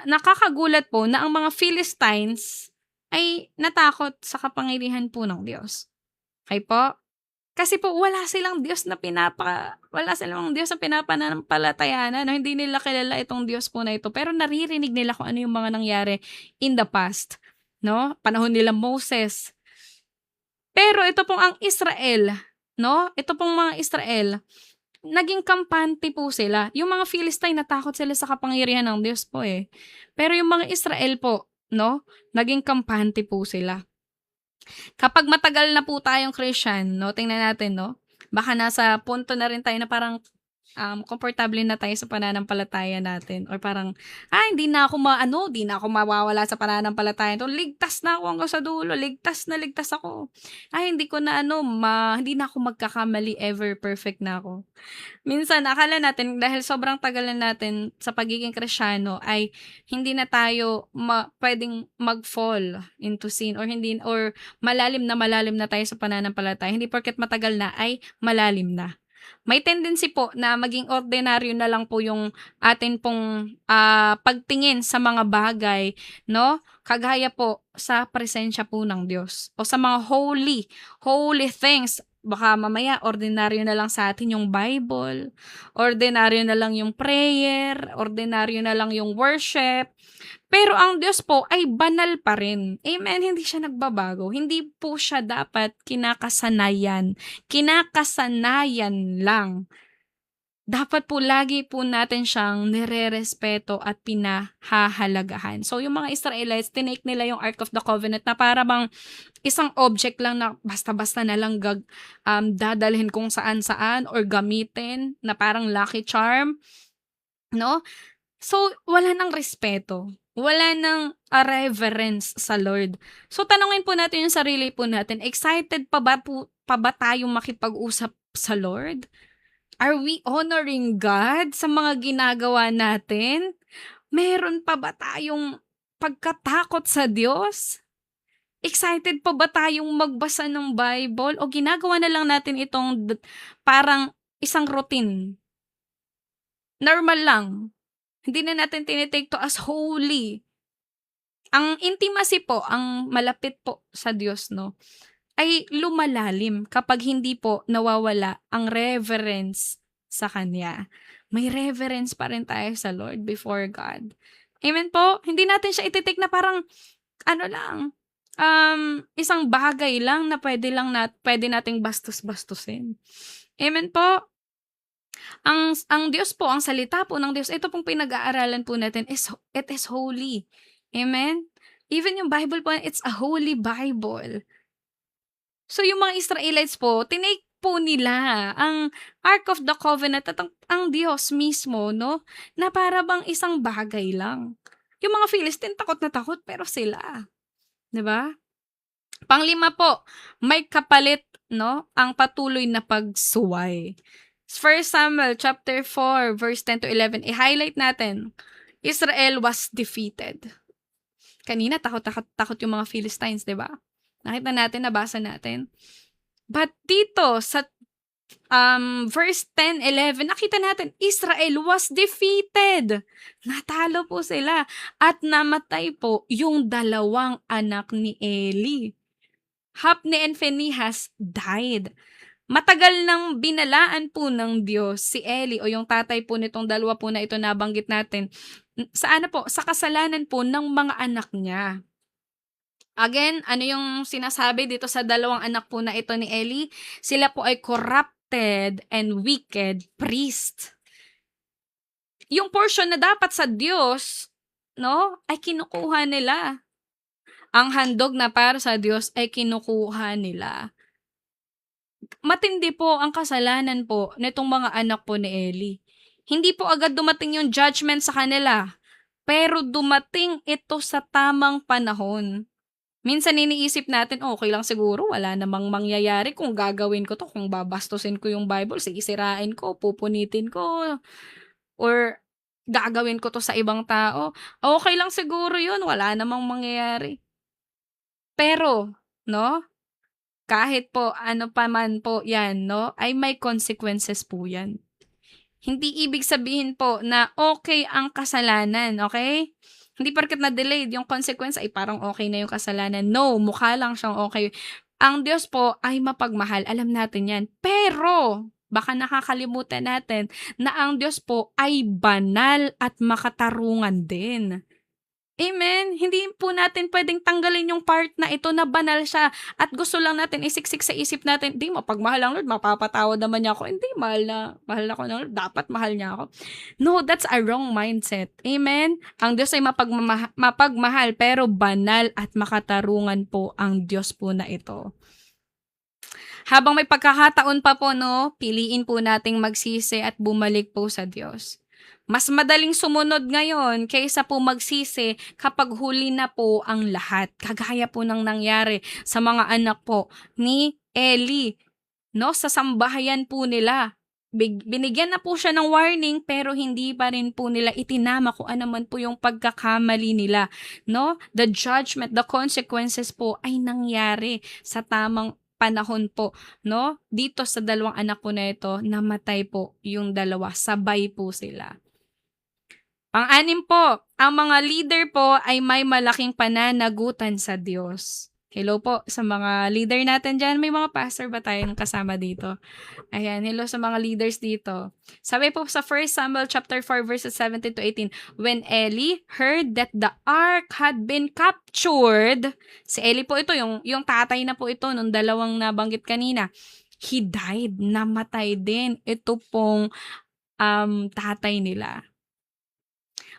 Nakakagulat po na ang mga Philistines ay natakot sa kapangyarihan po ng Diyos. Okay po? Kasi po wala silang Diyos na pinapanampalatayaan, no? Hindi nila kilala itong Diyos po na ito, pero naririnig nila kung ano yung mga nangyari in the past, no? Panahon nila Moses. Pero ito pong ang Israel, no? Ito pong mga Israel, naging kampante po sila. Yung mga Philistine natakot sila sa kapangyarihan ng Diyos po eh. Pero yung mga Israel po, no? Naging kampante po sila. Kapag matagal na po tayong Christian, no, tingnan natin, no, baka nasa punto na rin tayo na parang komportable na tayo sa pananampalataya natin or parang, hindi na ako mawawala sa pananampalataya. Ligtas na ako hanggang sa dulo, ligtas ako. Hindi hindi na ako magkakamali ever, perfect na ako. Minsan, akala natin, dahil sobrang tagal na natin sa pagiging Kristyano, ay hindi na tayo pwedeng mag-fall into sin or malalim na tayo sa pananampalataya. Hindi porket matagal na ay malalim na. May tendency po na maging ordinaryo na lang po yung atin pong pagtingin sa mga bagay, no? Kagaya po sa presensya po ng Diyos o sa mga holy things. Baka mamaya ordinaryo na lang sa atin yung Bible, ordinaryo na lang yung prayer, ordinaryo na lang yung worship. Pero ang Diyos po ay banal pa rin. Amen? Hindi siya nagbabago. Hindi po siya dapat kinakasanayan. Kinakasanayan lang. dapat po lagi po natin siyang nirerespeto at pinahahalagahan. So, yung mga Israelites, tinake nila yung Ark of the Covenant na para bang isang object lang na basta-basta na lang dadalhin kung saan-saan or gamitin na parang lucky charm, no? So, wala ng respeto. Wala ng reverence sa Lord. So, tanungin po natin yung sarili po natin, excited pa ba tayong makipag-usap sa Lord? Are we honoring God sa mga ginagawa natin? Meron pa ba tayong pagkatakot sa Diyos? Excited pa ba tayong magbasa ng Bible? O ginagawa na lang natin itong parang isang routine? Normal lang. Hindi na natin tinitake to as holy. Ang intimacy po, ang malapit po sa Diyos, no, ay lumalalim kapag hindi po nawawala ang reverence sa Kanya. May reverence pa rin tayo sa Lord before God. Amen po? Hindi natin siya ititik na parang, ano lang, isang bagay lang na pwede nating bastos-bastusin. Amen po? Ang Diyos po, ang salita po ng Diyos, ito pong pinag-aaralan po natin, it is holy. Amen? Even yung Bible po, it's a holy Bible. So, yung mga Israelites po, tinake po nila ang Ark of the Covenant at ang Diyos mismo, no? Na para bang isang bagay lang. Yung mga Philistine, takot na takot, pero sila. 'Di ba? Panglima po, may kapalit, no? Ang patuloy na pagsuway. 1 Samuel chapter 4, verse 10 to 11. I-highlight natin. Israel was defeated. Kanina, takot yung mga Philistines, 'di ba? Nakita natin, nabasa natin. But dito sa verse 10, 11, nakita natin, Israel was defeated. Natalo po sila. At namatay po yung dalawang anak ni Eli. Hophni and Phinehas died. Matagal nang binalaan po ng Diyos si Eli o yung tatay po nitong dalawa po na ito nabanggit natin. Sa kasalanan po ng mga anak niya. Again, ano yung sinasabi dito sa dalawang anak po na ito ni Eli? Sila po ay corrupted and wicked priest. Yung portion na dapat sa Diyos, no, ay kinukuha nila. Ang handog na para sa Diyos ay kinukuha nila. Matindi po ang kasalanan po nitong mga anak po ni Eli. Hindi po agad dumating yung judgment sa kanila, pero dumating ito sa tamang panahon. Minsan iniisip natin, okay lang siguro, wala namang mangyayari kung gagawin ko to, kung babastusin ko yung Bible, sisirain ko, pupunitin ko, or gagawin ko to sa ibang tao. Okay lang siguro yun, wala namang mangyayari. Pero, no, kahit po ano pa man po yan, no, ay may consequences po yan. Hindi ibig sabihin po na okay ang kasalanan, okay? Hindi porket na-delayed yung consequence ay parang okay na yung kasalanan. No, mukha lang siyang okay. Ang Diyos po ay mapagmahal. Alam natin yan. Pero, baka nakakalimutan natin na ang Diyos po ay banal at makatarungan din. Amen. Hindi po natin pwedeng tanggalin yung part na ito na banal siya at gusto lang natin isiksik sa isip natin, di mapagmahal ang Lord, mapapatawad naman niya ako. Hindi, mahal ako ng Lord, dapat mahal niya ako. No, that's a wrong mindset. Amen. Ang Diyos ay mapagmahal pero banal at makatarungan po ang Diyos po na ito. Habang may pagkakataon pa po, no, piliin po nating magsisi at bumalik po sa Diyos. Mas madaling sumunod ngayon kaysa po magsisi kapag huli na po ang lahat. Kagaya po ng nangyari sa mga anak po ni Eli. No, sa sambahayan po nila. Binigyan na po siya ng warning pero hindi pa rin po nila itinama kung ano man po yung pagkakamali nila. No? The judgment, the consequences po ay nangyari sa tamang panahon po. No? Dito sa dalawang anak po na ito, namatay po yung dalawa. Sabay po sila. Pang-anim po, ang mga leader po ay may malaking pananagutan sa Diyos. Hello po sa mga leader natin dyan. May mga pastor ba tayong kasama dito? Ayan, hello sa mga leaders dito. Sabi po sa 1 Samuel chapter 4 verses 17 to 18, when Eli heard that the ark had been captured, si Eli po ito, yung tatay na po ito, nung dalawang nabanggit kanina, he died, namatay din. Ito pong tatay nila.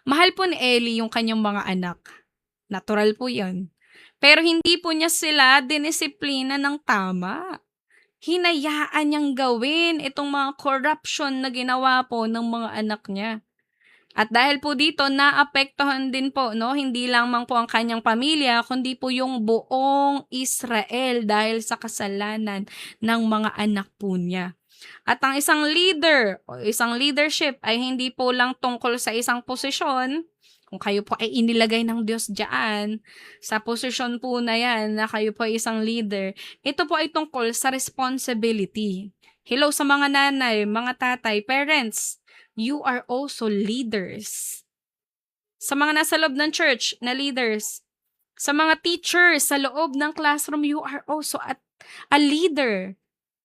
Mahal po ni Ellie yung kanyang mga anak. Natural po 'yun. Pero hindi po niya sila dinisiplina ng tama. Hinayaan niyang gawin itong mga corruption na ginawa po ng mga anak niya. At dahil po dito naapektuhan din po 'no, hindi lamang po ang kanyang pamilya kundi po yung buong Israel dahil sa kasalanan ng mga anak po niya. At ang isang leader o isang leadership ay hindi po lang tungkol sa isang posisyon. Kung kayo po ay inilagay ng Diyos diyaan, sa posisyon po na yan na kayo po ay isang leader, ito po ay tungkol sa responsibility. Hello sa mga nanay, mga tatay, parents, you are also leaders. Sa mga nasa loob ng church na leaders, sa mga teachers sa loob ng classroom, you are also a leader.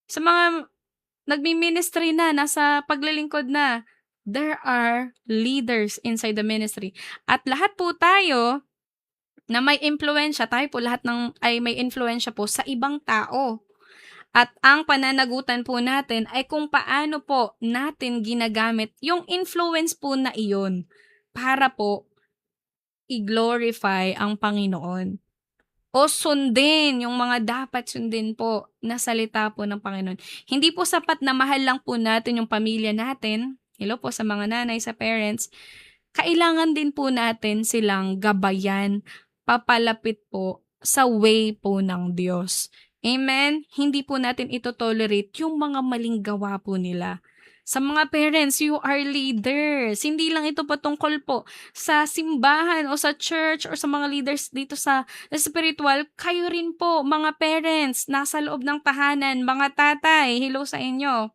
Sa mga nagmi-ministry na, nasa paglilingkod na, there are leaders inside the ministry. At lahat po tayo na may impluwensya, tayo po lahat ay may impluwensya po sa ibang tao. At ang pananagutan po natin ay kung paano po natin ginagamit yung influence po na iyon para po i-glorify ang Panginoon. O sundin yung mga dapat sundin po na salita po ng Panginoon. Hindi po sapat na mahal lang po natin yung pamilya natin. Hello po sa mga nanay, sa parents. Kailangan din po natin silang gabayan, papalapit po sa way po ng Diyos. Amen? Hindi po natin ito tolerate yung mga maling gawa po nila. Sa mga parents, you are leaders. Hindi lang ito patungkol po sa simbahan o sa church or sa mga leaders dito sa spiritual. Kayo rin po, mga parents, nasa loob ng tahanan, mga tatay, hello sa inyo.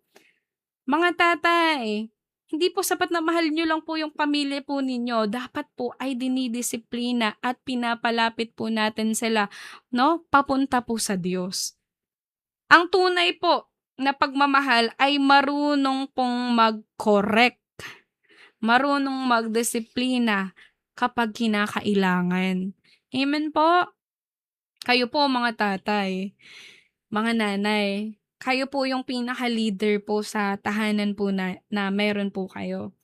Mga tatay, hindi po sapat na mahal nyo lang po yung pamilya po ninyo. Dapat po ay dinidisiplina at pinapalapit po natin sila, no? Papunta po sa Diyos. Ang tunay po na pagmamahal ay marunong pong mag-correct, marunong magdisiplina kapag kinakailangan. Amen po? Kayo po mga tatay, mga nanay, kayo po yung pinaka-leader po sa tahanan po na meron po kayo.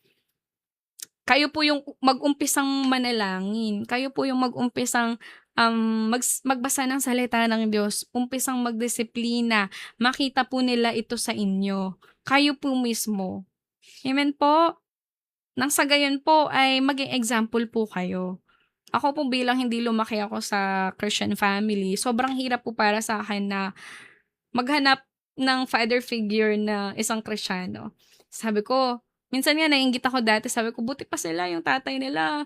Kayo po yung mag-umpisang manalangin, kayo po yung mag-umpisang magbasa ng salita ng Diyos, umpisang magdisiplina, makita po nila ito sa inyo. Kayo po mismo. Amen po? Nang sa gayon po ay maging example po kayo. Ako po bilang hindi lumaki ako sa Christian family, sobrang hirap po para sa akin na maghanap ng father figure na isang Kristiyano. Sabi ko, minsan nga naiinggit ako dati, sabi ko, buti pa sila yung tatay nila.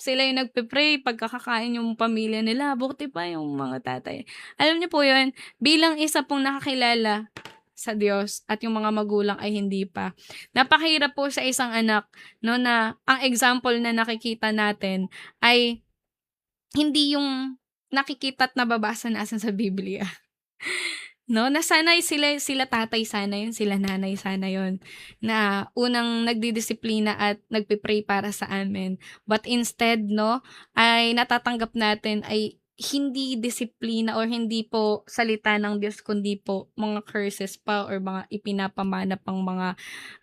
Sila yung nagpe-pray pagka kakain yung pamilya nila, buti pa yung mga tatay. Alam niyo po yun, bilang isa pong nakakilala sa Diyos at yung mga magulang ay hindi pa. Napakahirap po sa isang anak, no, na ang example na nakikita natin ay hindi yung nakikita at nababasa natin sa Biblia. No, nasanay sila tatay sana yun, sila nanay sana yun, na unang nagdidisiplina at nagpe-pray para sa amin. But instead 'no, ay natatanggap natin ay hindi disiplina or hindi po salita ng Diyos kundi po mga curses pa or mga ipinapamana pang mga,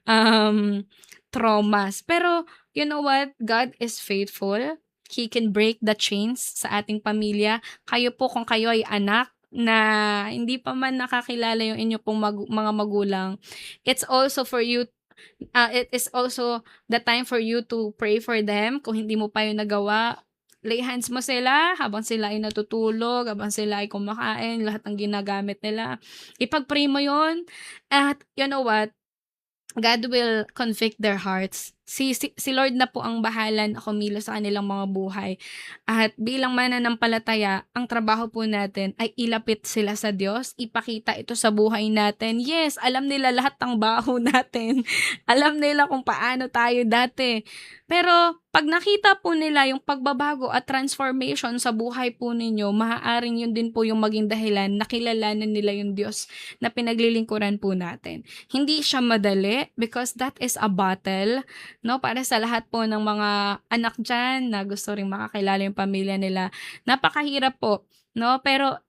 um, traumas. Pero you know what? God is faithful. He can break the chains sa ating pamilya. Kayo po kung kayo ay anak na hindi pa man nakakilala yung inyo pong mga magulang, it's also for you, it is also the time for you to pray for them. Kung hindi mo pa yun nagawa, lay hands mo sila habang sila ay natutulog, habang sila ay kumakain, lahat ng ginagamit nila. Ipag-pray mo yun at you know what? God will convict their hearts. Si Lord na po ang bahala na kumilos sa kanilang mga buhay. At bilang mananampalataya, ang trabaho po natin ay ilapit sila sa Diyos, ipakita ito sa buhay natin. Yes, alam nila lahat ng baho natin. Alam nila kung paano tayo dati. Pero pag nakita po nila yung pagbabago at transformation sa buhay po ninyo, maaaring yun din po yung maging dahilan na kilalanin nila yung Diyos na pinaglilingkuran po natin. Hindi siya madali because that is a battle, no? Para sa lahat po ng mga anak diyan na gusto ring makakilala yung pamilya nila. Napakahirap po, no? Pero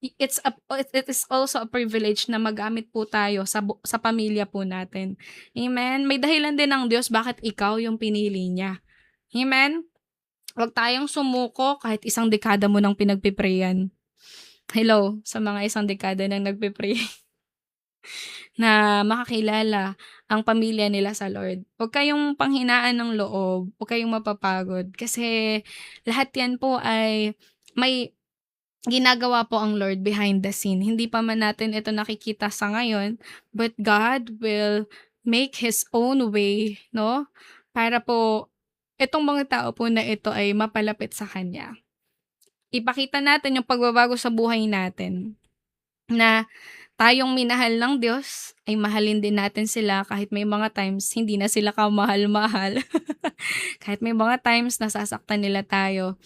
it is also a privilege na magamit po tayo sa pamilya po natin. Amen? May dahilan din ng Diyos bakit ikaw yung pinili niya. Amen? Huwag tayong sumuko kahit isang dekada mo nang pinagpe-prayan. Hello, sa mga isang dekada nang nagpe-pray na makakilala ang pamilya nila sa Lord. Huwag kayong panghinaan ng loob, huwag kayong mapapagod kasi lahat 'yan po ay may ginagawa po ang Lord behind the scene. Hindi pa man natin ito nakikita sa ngayon, but God will make His own way, no? Para po itong mga tao po na ito ay mapalapit sa Kanya. Ipakita natin yung pagbabago sa buhay natin na tayong minahal ng Diyos ay mahalin din natin sila kahit may mga times hindi na sila kamahal-mahal. Kahit may mga times nasasaktan nila tayo.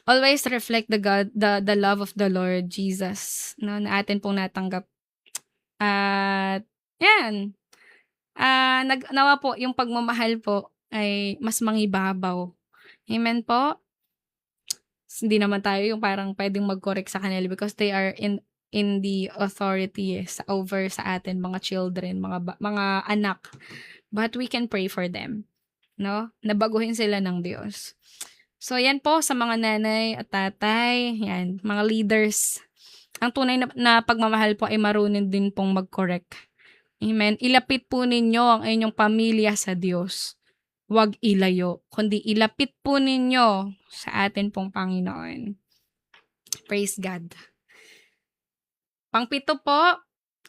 Always reflect the love of the Lord Jesus, no, na atin pong natanggap. At 'yan, nawa po yung pagmamahal po ay mas mangibabaw. Amen po? Hindi naman tayo yung parang puwedeng mag-correct sa kanila because they are in the authority over sa atin mga children, mga anak. But we can pray for them, no, na baguhin sila ng Diyos. So, yan po sa mga nanay at tatay, yan, mga leaders. Ang tunay na pagmamahal po ay marunong din pong mag-correct. Amen. Ilapit po ninyo ang inyong pamilya sa Diyos. Huwag ilayo, kundi ilapit po ninyo sa atin pong Panginoon. Praise God. Pangpito po,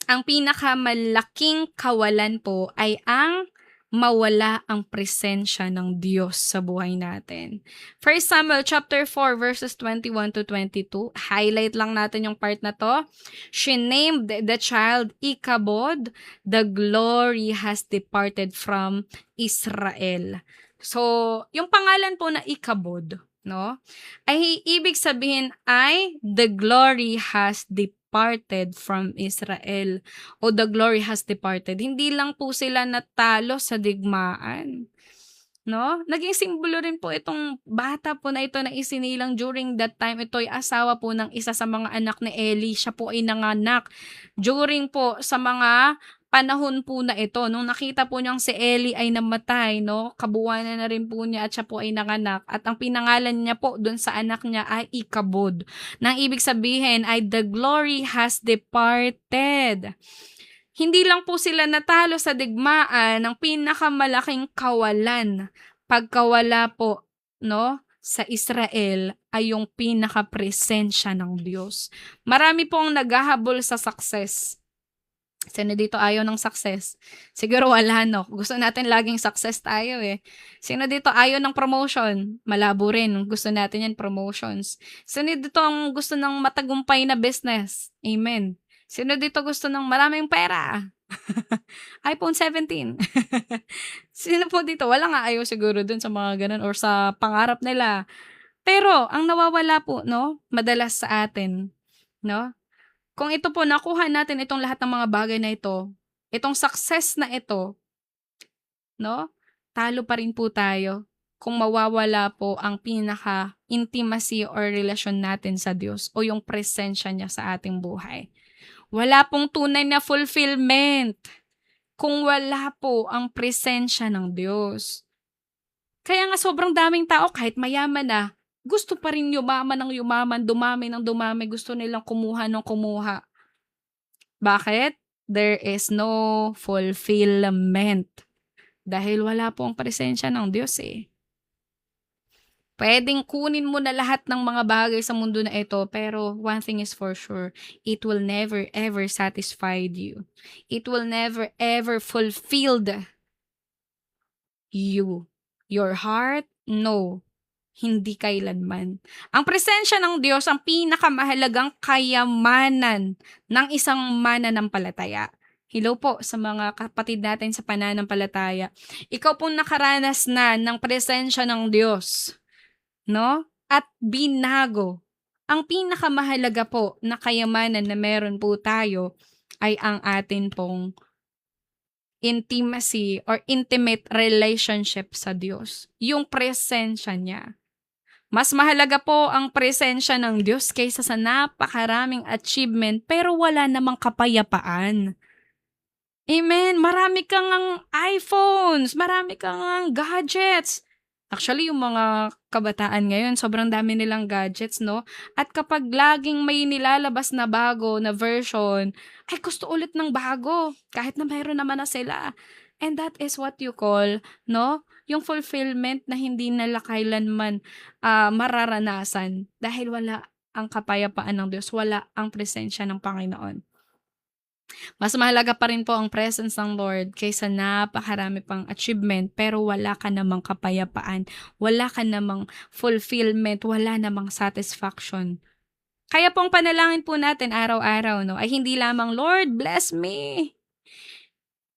ang pinakamalaking kawalan po ay ang mawala ang presensya ng Diyos sa buhay natin. 1 Samuel chapter 4 verses 21 to 22. Highlight lang natin yung part na to. She named the child Ichabod. The glory has departed from Israel. So, yung pangalan po na Ichabod, no? Ay ibig sabihin ay the glory has departed from Israel o the glory has departed. Hindi lang po sila natalo sa digmaan, no? Naging simbolo rin po itong bata po na ito na isinilang during that time. Ito ay asawa po ng isa sa mga anak ni Eli. Siya po ay nanganak during po sa mga panahon po na ito. Nung nakita po niyang si Eli ay namatay, no? Kabuuan na rin po niya at siya po ay nanganak. At ang pinangalan niya po dun sa anak niya ay Ichabod. Nang ibig sabihin ay the glory has departed. Hindi lang po sila natalo sa digmaan ng pinakamalaking kawalan. Pagkawala po, no, sa Israel ay yung pinakapresensya ng Diyos. Marami pong naghahabol sa success. Sino dito ayaw ng success? Siguro wala, no? Gusto natin laging success tayo eh. Sino dito ayaw ng promotion? Malabo rin. Gusto natin yan, promotions. Sino dito ang gusto ng matagumpay na business? Amen. Sino dito gusto ng maraming pera? iPhone 17. Sino po dito? Wala nga ayaw siguro dun sa mga ganun or sa pangarap nila. Pero, ang nawawala po, no? Madalas sa atin, no? Kung ito po, nakuha natin itong lahat ng mga bagay na ito, itong success na ito, no? Talo pa rin po tayo kung mawawala po ang pinaka-intimacy or relasyon natin sa Diyos o yung presensya niya sa ating buhay. Wala pong tunay na fulfillment kung wala po ang presensya ng Diyos. Kaya nga sobrang daming tao kahit mayaman na, gusto pa rin yumaman ng yumaman, dumami ng dumami, gusto nilang kumuha ng kumuha. Bakit? There is no fulfillment. Dahil wala po ang presensya ng Diyos eh. Pwedeng kunin mo na lahat ng mga bagay sa mundo na ito, pero one thing is for sure, it will never ever satisfy you. It will never ever fulfill you. Your heart, no. Hindi kailanman. Ang presensya ng Diyos ang pinakamahalagang kayamanan ng isang mananampalataya. Hello po sa mga kapatid natin sa pananampalataya. Ikaw pong nakaranas na ng presensya ng Diyos, no? At binago. Ang pinakamahalaga po na kayamanan na meron po tayo ay ang atin pong intimacy or intimate relationship sa Diyos. Yung presensya niya. Mas mahalaga po ang presensya ng Diyos kaysa sa napakaraming achievement pero wala namang kapayapaan. Amen. Marami kang ngang iPhones, marami kang ngang gadgets. Actually, yung mga kabataan ngayon, sobrang dami nilang gadgets, no? At kapag laging may nilalabas na bago na version, ay gusto ulit ng bago, kahit na mayroon naman na sila. And that is what you call, no? Yung fulfillment na hindi nila kailanman mararanasan dahil wala ang kapayapaan ng Diyos, wala ang presensya ng Panginoon. Mas mahalaga pa rin po ang presence ng Lord kaysa napakarami pang achievement pero wala ka namang kapayapaan, wala ka namang fulfillment, wala namang satisfaction. Kaya pong panalangin po natin araw-araw, no, ay hindi lamang, Lord, bless me.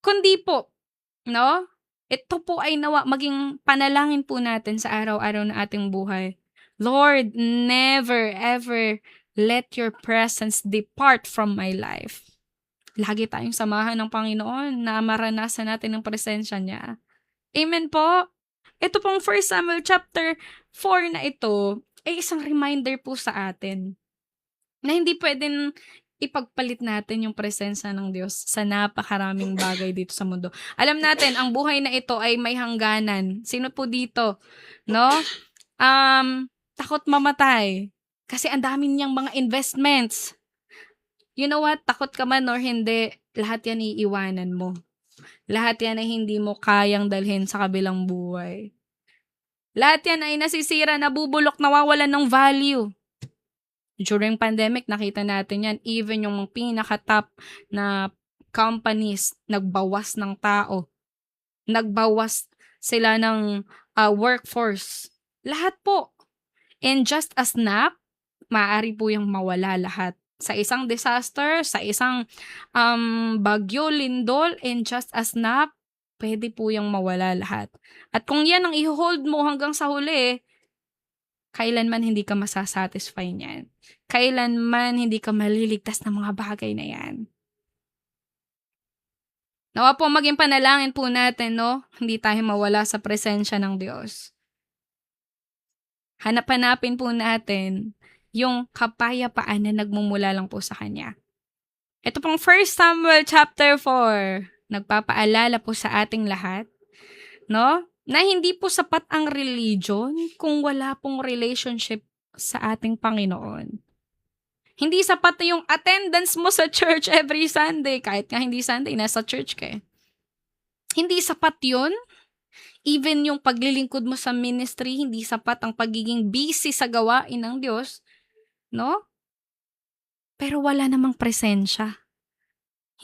Kundi po, no, ito po ay nawa maging panalangin po natin sa araw-araw na ating buhay. Lord, never ever let your presence depart from my life. Lagi tayong samahan ng Panginoon na maranasan natin ang presensya niya. Amen po. Ito pong 1 Samuel chapter 4 na ito ay isang reminder po sa atin na hindi pwedeng ipagpalit natin yung presensya ng Diyos sa napakaraming bagay dito sa mundo. Alam natin, ang buhay na ito ay may hangganan. Sino po dito? No? Takot mamatay. Kasi ang dami niyang mga investments. You know what? Takot ka man or hindi, lahat yan iiwanan mo. Lahat yan ay hindi mo kayang dalhin sa kabilang buhay. Lahat yan ay nasisira, nabubulok, nawawalan ng value. During pandemic, nakita natin yan. Even yung pinaka-top na companies, nagbawas ng tao. Nagbawas sila ng workforce. Lahat po. And just a snap, maaari po yung mawala lahat. Sa isang disaster, sa isang bagyo, lindol, and just a snap, pwede po yung mawala lahat. At kung yan ang i-hold mo hanggang sa huli, kailanman hindi ka masasatisfy niyan. Kailanman hindi ka maliligtas ng mga bagay na yan. Nawa po maging panalangin po natin, no? Hindi tayo mawala sa presensya ng Diyos. Hanap-hanapin po natin yung kapayapaan na nagmumula lang po sa Kanya. Ito pong 1 Samuel chapter 4, nagpapaalala po sa ating lahat, no? Na hindi po sapat ang religion kung wala pong relationship sa ating Panginoon. Hindi sapat yung attendance mo sa church every Sunday, kahit nga hindi Sunday, nasa church ka eh. Hindi sapat yun. Even yung paglilingkod mo sa ministry, hindi sapat ang pagiging busy sa gawain ng Diyos, no? Pero wala namang presensya.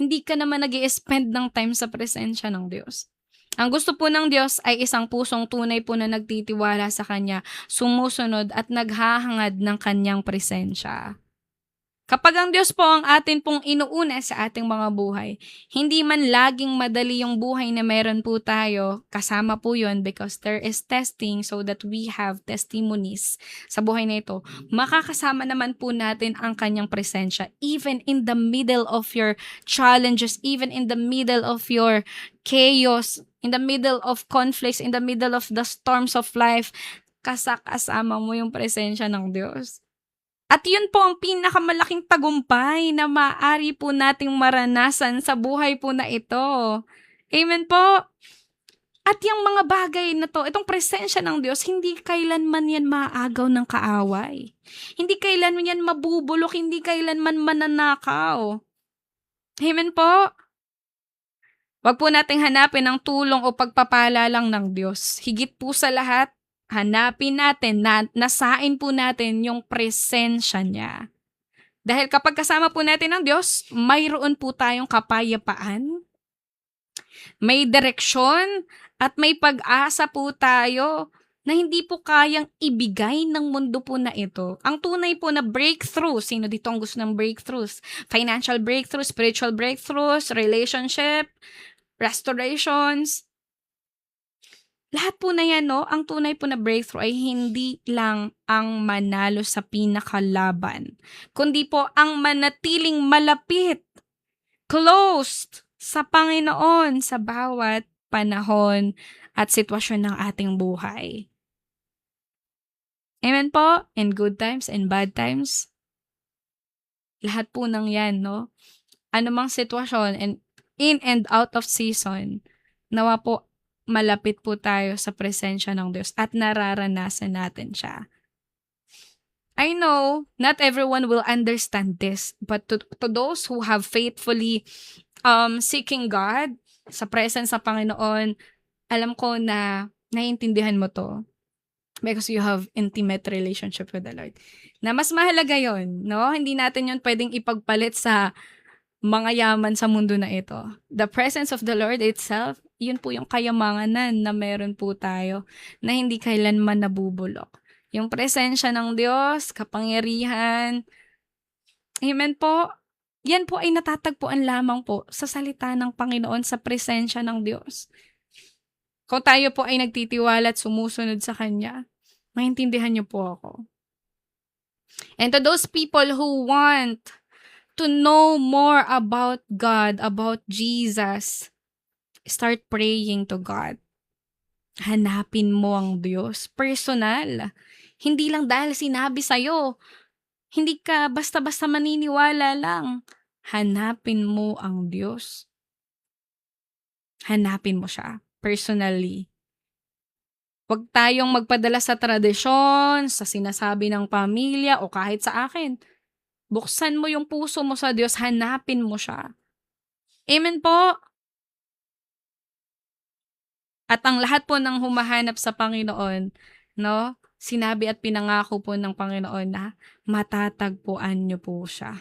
Hindi ka naman nag-i-spend ng time sa presensya ng Diyos. Ang gusto po ng Diyos ay isang pusong tunay po na nagtitiwala sa Kanya, sumusunod at naghahangad ng Kanyang presensya. Kapag ang Diyos po ang atin pong inuuna sa ating mga buhay, hindi man laging madali yung buhay na meron po tayo, kasama po yun because there is testing so that we have testimonies sa buhay na ito. Makakasama naman po natin ang Kanyang presensya even in the middle of your challenges, even in the middle of your chaos, in the middle of conflicts, in the middle of the storms of life, kasama mo yung presensya ng Diyos. At yun po ang pinakamalaking tagumpay na maaari po nating maranasan sa buhay po na ito. Amen po. At yung mga bagay na to, itong presensya ng Diyos, hindi kailanman yan maagaw ng kaaway. Hindi kailanman yan mabubulok, hindi kailanman mananakaw. Amen po. Wag po nating hanapin ang tulong o pagpapala lang ng Diyos. Higit po sa lahat, hanapin natin, nasain po natin yung presensya niya. Dahil kapag kasama po natin ang Diyos, mayroon po tayong kapayapaan, may direksyon, at may pag-asa po tayo na hindi po kayang ibigay ng mundo po na ito. Ang tunay po na breakthrough, sino dito ang gusto ng breakthroughs? Financial breakthroughs, spiritual breakthroughs, relationship, restorations, lahat po na yan, no? Ang tunay po na breakthrough ay hindi lang ang manalo sa pinakalaban, kundi po ang manatiling malapit, closed sa Panginoon sa bawat panahon at sitwasyon ng ating buhay. Amen po? In good times and bad times. Lahat po ng yan, no? Anumang sitwasyon and in and out of season, nawa po malapit po tayo sa presensya ng Diyos at nararanasan natin siya. I know not everyone will understand this, but to those who have faithfully seeking God sa presence sa Panginoon, alam ko na naiintindihan mo to because you have intimate relationship with the Lord. Na mas mahalaga yon, no? Hindi natin yon pwedeng ipagpalit sa mga yaman sa mundo na ito. The presence of the Lord itself, yun po yung kayamanan na meron po tayo na hindi kailanman nabubulok. Yung presensya ng Diyos, kapangyarihan, amen po, yan po ay natatagpuan lamang po sa salita ng Panginoon, sa presensya ng Diyos. Kung tayo po ay nagtitiwala at sumusunod sa Kanya, maintindihan niyo po ako. And to those people who want to know more about God, about Jesus, start praying to God. Hanapin mo ang Diyos. Personal. Hindi lang dahil sinabi sa'yo. Hindi ka basta-basta maniniwala lang. Hanapin mo ang Diyos. Hanapin mo siya. Personally. Huwag tayong magpadala sa tradisyon, sa sinasabi ng pamilya, o kahit sa akin. Buksan mo yung puso mo sa Diyos, hanapin mo siya. Amen po. At ang lahat po ng humahanap sa Panginoon, no, sinabi at pinangako po ng Panginoon na matatagpuan niyo po siya.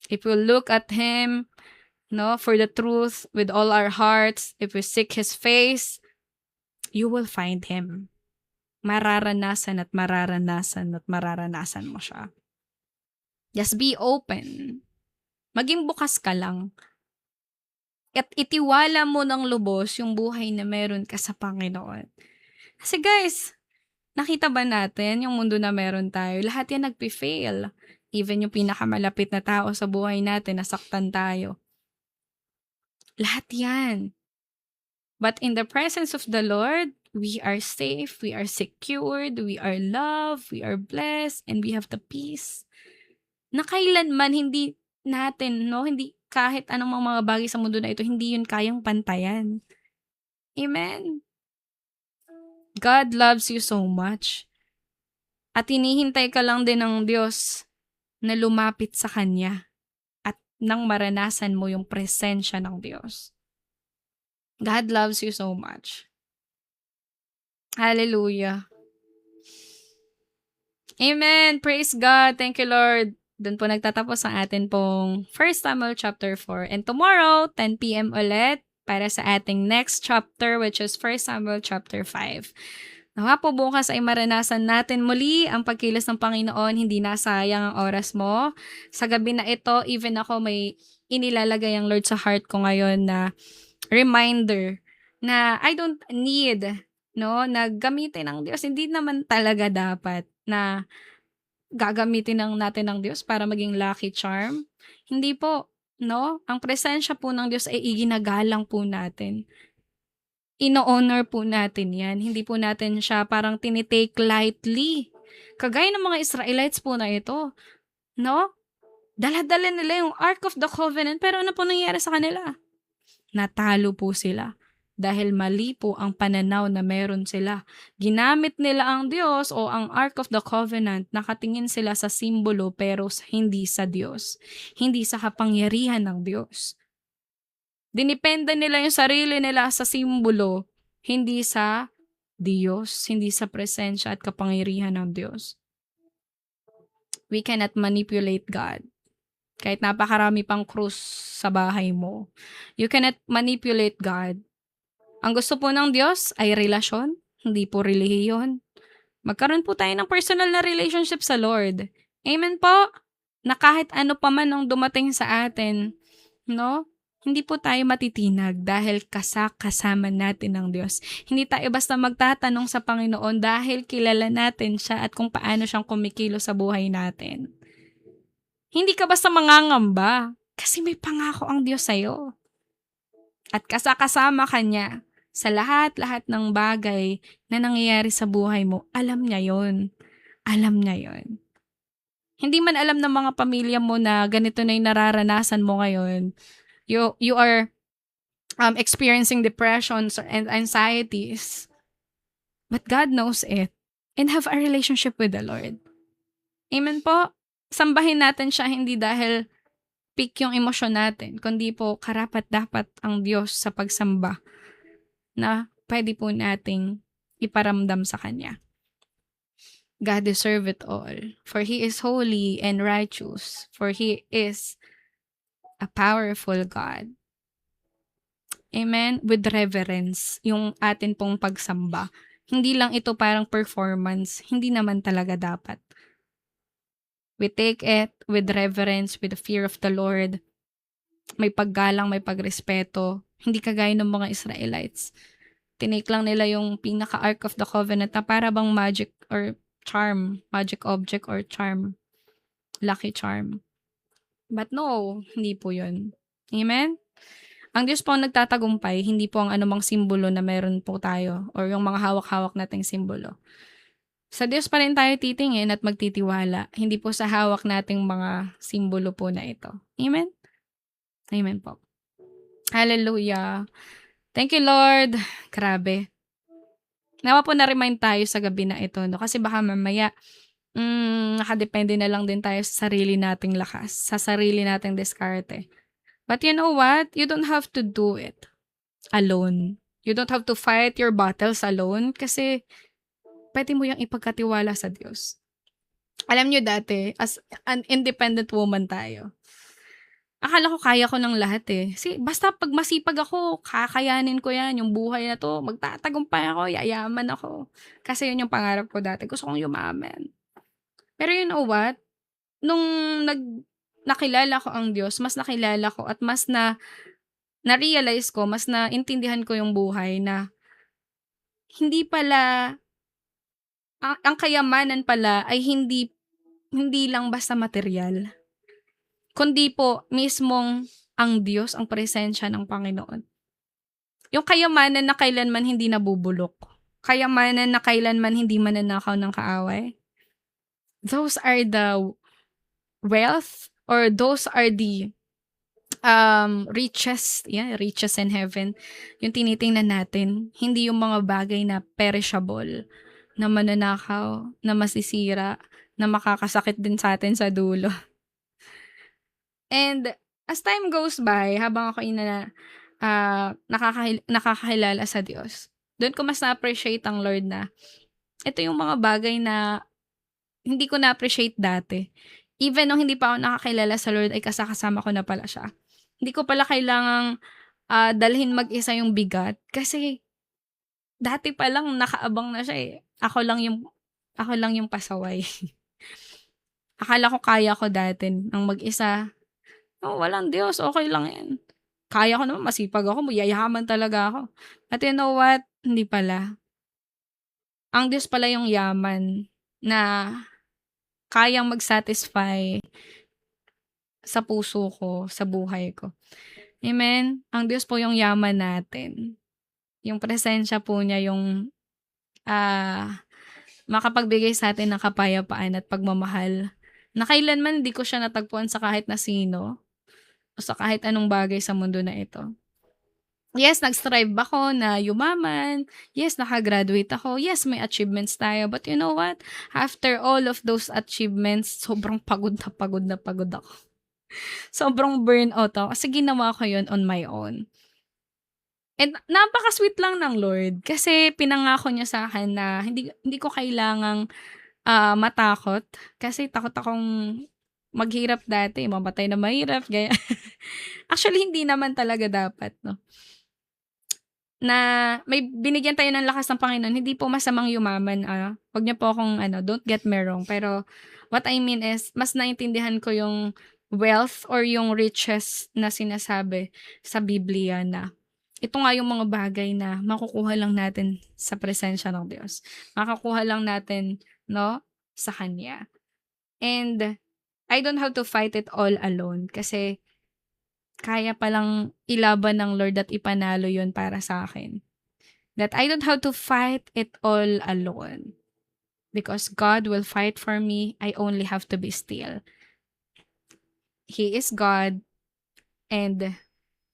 If we look at Him, no, for the truth with all our hearts, if we seek His face, you will find Him. Mararanasan at mararanasan at mararanasan mo siya. Just be open. Maging bukas ka lang. At itiwala mo ng lubos yung buhay na meron ka sa Panginoon. Kasi guys, nakita ba natin yung mundo na meron tayo? Lahat yan nagpi-fail. Even yung pinakamalapit na tao sa buhay natin, nasaktan tayo. Lahat yan. But in the presence of the Lord, we are safe, we are secured, we are loved, we are blessed, and we have the peace. Na kailanman hindi natin, no, hindi kahit anong mga bagay sa mundo na ito, hindi yun kayang pantayan. Amen. God loves you so much. At hinihintay ka lang din ng Diyos na lumapit sa Kanya at nang maranasan mo yung presensya ng Diyos. God loves you so much. Hallelujah. Amen. Praise God. Thank you, Lord. Doon po nagtatapos ang atin pong 1 Samuel chapter 4. And tomorrow, 10 p.m. ulit para sa ating next chapter, which is 1 Samuel chapter 5. Nawa po bukas ay maranasan natin muli ang pagkilos ng Panginoon. Hindi nasayang ang oras mo. Sa gabi na ito, even ako may inilalagay ang Lord sa heart ko ngayon na reminder na I don't need, no, na gamitin ng Diyos. Hindi naman talaga dapat na gagamitin natin ng Diyos para maging lucky charm. Hindi po, no? Ang presensya po ng Diyos ay iginagalang po natin. Ino-honor po natin yan. Hindi po natin siya parang tinitake lightly. Kagaya ng mga Israelites po na ito, no? Dala-dala nila yung Ark of the Covenant, pero ano po nangyari sa kanila? Natalo po sila. Dahil mali po ang pananaw na meron sila. Ginamit nila ang Diyos o ang Ark of the Covenant, nakatingin sila sa simbolo pero hindi sa Diyos. Hindi sa kapangyarihan ng Diyos. Dinipenda nila yung sarili nila sa simbolo, hindi sa Diyos, hindi sa presensya at kapangyarihan ng Diyos. We cannot manipulate God. Kahit napakarami pang krus sa bahay mo. You cannot manipulate God. Ang gusto po ng Diyos ay relasyon, hindi po relihiyon. Magkaroon po tayo ng personal na relationship sa Lord. Amen po? Na kahit ano pa man ang dumating sa atin, no? Hindi po tayo matitinag dahil kasama natin ng Diyos. Hindi tayo basta magtatanong sa Panginoon dahil kilala natin siya at kung paano siyang kumikilo sa buhay natin. Hindi ka basta mangangamba kasi may pangako ang Diyos sa'yo. At kasama ka niya Sa lahat-lahat ng bagay na nangyayari sa buhay mo, alam niya yon. Alam niya yon. Hindi man alam ng mga pamilya mo na ganito na yung nararanasan mo ngayon. You are experiencing depressions and anxieties. But God knows it. And have a relationship with the Lord. Amen po. Sambahin natin siya hindi dahil peak yung emosyon natin, kundi po karapat-dapat ang Diyos sa pagsamba na pwede po nating iparamdam sa Kanya. God deserve it all, for He is holy and righteous, for He is a powerful God. Amen? With reverence, yung atin pong pagsamba. Hindi lang ito parang performance, hindi naman talaga dapat. We take it with reverence, with the fear of the Lord. May paggalang, may pagrespeto. Hindi kagaya ng mga Israelites. Tinake lang nila yung pinaka-Ark of the Covenant na para bang magic or charm. Magic object or charm. Lucky charm. But no, hindi po yun. Amen? Ang Diyos po ang nagtatagumpay, hindi po ang anumang simbolo na meron po tayo or yung mga hawak-hawak nating simbolo. Sa Diyos pa rin tayo titingin at magtitiwala, hindi po sa hawak nating mga simbolo po na ito. Amen? Amen po. Hallelujah. Thank you, Lord. Grabe. Nawa po na-remind tayo sa gabi na ito, no? Kasi baka mamaya, nakadepende na lang din tayo sa sarili nating lakas, sa sarili nating diskarte. But you know what? You don't have to do it alone. You don't have to fight your battles alone kasi pwede mo yung ipagkatiwala sa Diyos. Alam nyo dati, as an independent woman tayo, akala ko kaya ko ng lahat eh. Basta pag masipag ako, kakayanin ko yan, yung buhay na to, magtatagumpay ako, yayaman ako. Kasi yun yung pangarap ko dati, gusto kong yumaman. Pero you know what? Nung nakilala ko ang Diyos, mas nakilala ko at mas na-realize ko, mas naintindihan ko yung buhay na hindi pala ang kayamanan pala ay hindi lang basta material. Kundi po mismong ang Diyos, ang presensya ng Panginoon. Yung kayamanan na kailanman hindi nabubulok. Kayamanan na kailanman hindi mananakaw ng kaaway. Those are the wealth or those are the riches, riches in heaven. Yung tinitingnan natin, hindi yung mga bagay na perishable, na mananakaw, na masisira, na makakasakit din sa atin sa dulo. And as time goes by, habang ako nakakahilala sa Diyos, doon ko mas na-appreciate ang Lord na ito yung mga bagay na hindi ko na-appreciate dati. Even nung hindi pa ako nakakilala sa Lord, ay kasama ko na pala siya. Hindi ko pala kailangang dalhin mag-isa yung bigat kasi dati pa lang nakaabang na siya eh. Ako lang yung pasaway. Akala ko kaya ko dati ng mag-isa. Oh, walang Diyos, okay lang yan. Kaya ko naman, masipag ako, yayaman talaga ako. At you know what? Hindi pala. Ang Diyos pala yung yaman na kayang mag-satisfy sa puso ko, sa buhay ko. Amen? Ang Diyos po yung yaman natin. Yung presensya po niya yung makapagbigay sa atin ng kapayapaan at pagmamahal na kailanman hindi ko siya natagpuan sa kahit na sino o sa kahit anong bagay sa mundo na ito. Yes, nag-strive ako na yumaman. Yes, nakagraduate ako. Yes, may achievements tayo. But you know what? After all of those achievements, sobrang pagod na pagod ako. Sobrang burnout ako kasi ginawa ko yun on my own. And napaka-sweet lang ng Lord kasi pinangako niya sa akin na hindi ko kailangang matakot kasi takot akong maghirap dati, mamatay na mahirap, gaya. Actually, hindi naman talaga dapat, no? Na may binigyan tayo ng lakas ng Panginoon, hindi po masamang yumaman. Wag niyo po akong don't get me wrong. Pero what I mean is, mas naintindihan ko yung wealth or yung riches na sinasabi sa Biblia na ito nga yung mga bagay na makukuha lang natin sa presensya ng Diyos. Makakuha lang natin, no, sa Kanya. And I don't have to fight it all alone kasi kaya palang ilaban ng Lord at ipanalo yun para sa akin. That I don't have to fight it all alone. Because God will fight for me. I only have to be still. He is God and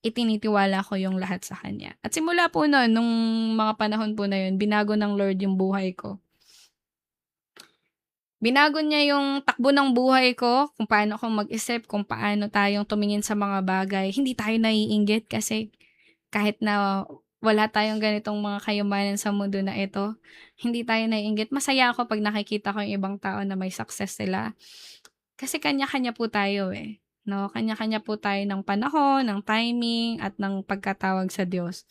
itinitiwala ko yung lahat sa Kanya. At simula po noon, nung mga panahon po na yun, binago ng Lord yung buhay ko. Binago niya yung takbo ng buhay ko, kung paano ako mag-isip, kung paano tayong tumingin sa mga bagay. Hindi tayo naiinggit kasi kahit na wala tayong ganitong mga kayamanan sa mundo na ito, hindi tayo naiinggit. Masaya ako pag nakikita ko yung ibang tao na may success sila. Kasi kanya-kanya po tayo eh. No, kanya-kanya po tayo ng panahon, ng timing, at ng pagkatawag sa Diyos.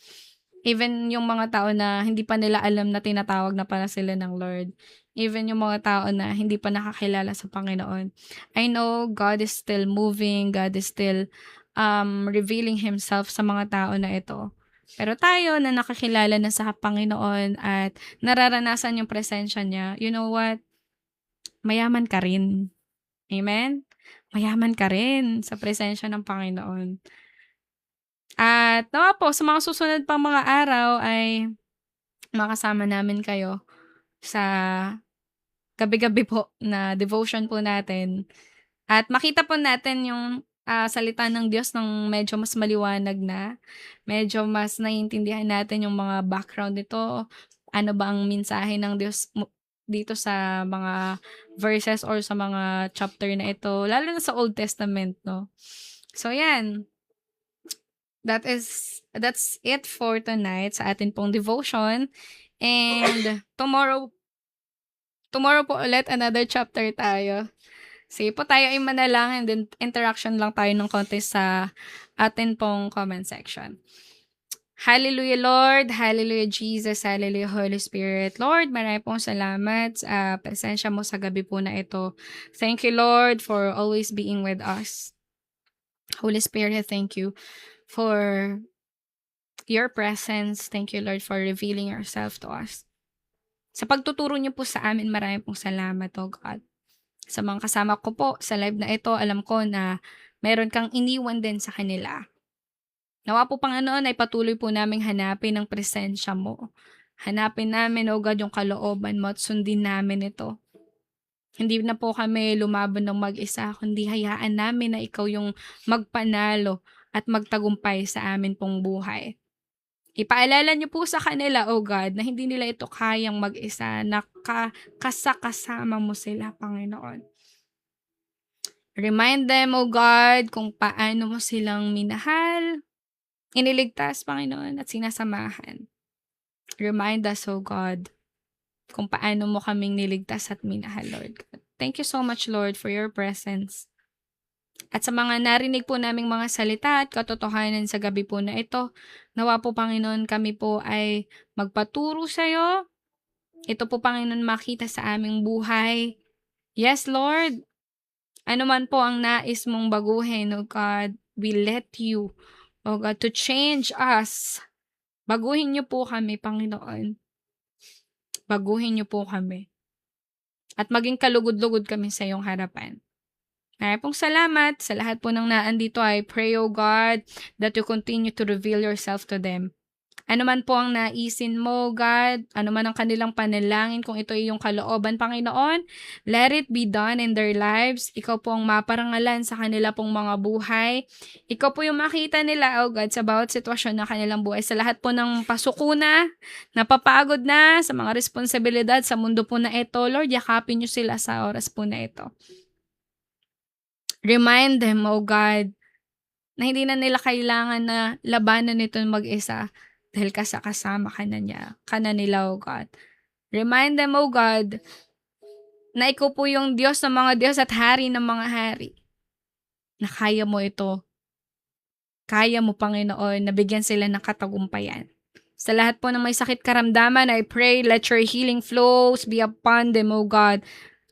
Even yung mga tao na hindi pa nila alam na tinatawag na pala sila ng Lord. Even yung mga tao na hindi pa nakakilala sa Panginoon. I know God is still moving, God is still revealing Himself sa mga tao na ito. Pero tayo na nakakilala na sa Panginoon at nararanasan yung presensya niya, you know what? Mayaman ka rin. Amen? Mayaman ka rin sa presensya ng Panginoon. At nawa po, sa mga susunod pang mga araw ay makasama namin kayo sa gabi-gabi po na devotion po natin. At makita po natin yung salita ng Diyos ng medyo mas maliwanag na. Medyo mas naiintindihan natin yung mga background nito. Ano ba ang mensahe ng Diyos dito sa mga verses or sa mga chapter na ito. Lalo na sa Old Testament, no? So, yan. That's it for tonight sa atin pong devotion. And tomorrow po ulit another chapter tayo. Sige po, tayo ay manalangin, then interaction lang tayo ng konti sa atin pong comment section. Hallelujah, Lord. Hallelujah, Jesus. Hallelujah, Holy Spirit. Lord, marami pong salamat sa presensya mo sa gabi po na ito. Thank you, Lord, for always being with us. Holy Spirit, thank you for your presence. Thank you, Lord, for revealing yourself to us. Sa pagtuturo niyo po sa amin, marami pong salamat, O God. Sa mga kasama ko po sa live na ito, alam ko na meron kang iniwan din sa kanila. Nawa po, Panginoon, ay patuloy po naming hanapin ang presensya mo. Hanapin namin, O God, yung kalooban mo at sundin namin ito. Hindi na po kami lumaban ng mag-isa, kundi hayaan namin na ikaw yung magpanalo at magtagumpay sa amin pong buhay. Ipaalala niyo po sa kanila, O God, na hindi nila ito kayang mag-isa, na kasama mo sila, Panginoon. Remind them, O God, kung paano mo silang minahal, iniligtas, Panginoon, at sinasamahan. Remind us, O God, kung paano mo kaming niligtas at minahal, Lord God. Thank you so much, Lord, for your presence. At sa mga narinig po naming mga salita at katotohanan sa gabi po na ito, nawa po, Panginoon, kami po ay magpaturo sa iyo. Ito po, Panginoon, makita sa aming buhay. Yes, Lord. Ano man po ang nais mong baguhin, O God, we let you, O God, to change us. Baguhin niyo po kami, Panginoon. Baguhin niyo po kami. At maging kalugod-lugod kami sa iyong harapan. Maraming pong salamat sa lahat po ng naandito. I pray, O God, that you continue to reveal yourself to them. Ano man po ang naisin mo, God, ano man ang kanilang panalangin, kung ito ay iyong kalooban, Panginoon, let it be done in their lives. Ikaw po ang maparangalan sa kanila pong mga buhay. Ikaw po yung makita nila, O God, sa bawat sitwasyon ng kanilang buhay. Sa lahat po ng pasuko na, napapagod na, sa mga responsibilidad sa mundo po na ito, Lord, yakapin niyo sila sa oras po na ito. Remind them, O God, na hindi na nila kailangan na labanan nito mag-isa dahil kasama ka na nila, O God. Remind them, O God, na ikaw po yung Diyos ng mga Diyos at Hari ng mga hari. Na kaya mo ito. Kaya mo, Panginoon, na bigyan sila ng katagumpayan. Sa lahat po ng may sakit karamdaman, I pray, let your healing flows be upon them, O God.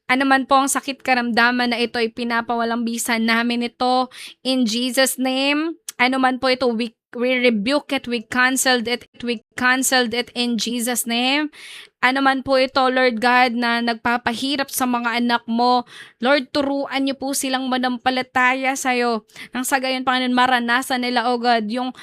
Ano man po ang sakit karamdaman na ito, ipinapawalang bisa namin ito in Jesus' name. Ano man po ito, we rebuke it, we canceled it in Jesus' name. Ano man po ito, Lord God, na nagpapahirap sa mga anak mo, Lord, turuan niyo po silang manampalataya sa'yo. Nang sa gayon, Panginoon, maranasan nila, O God, yung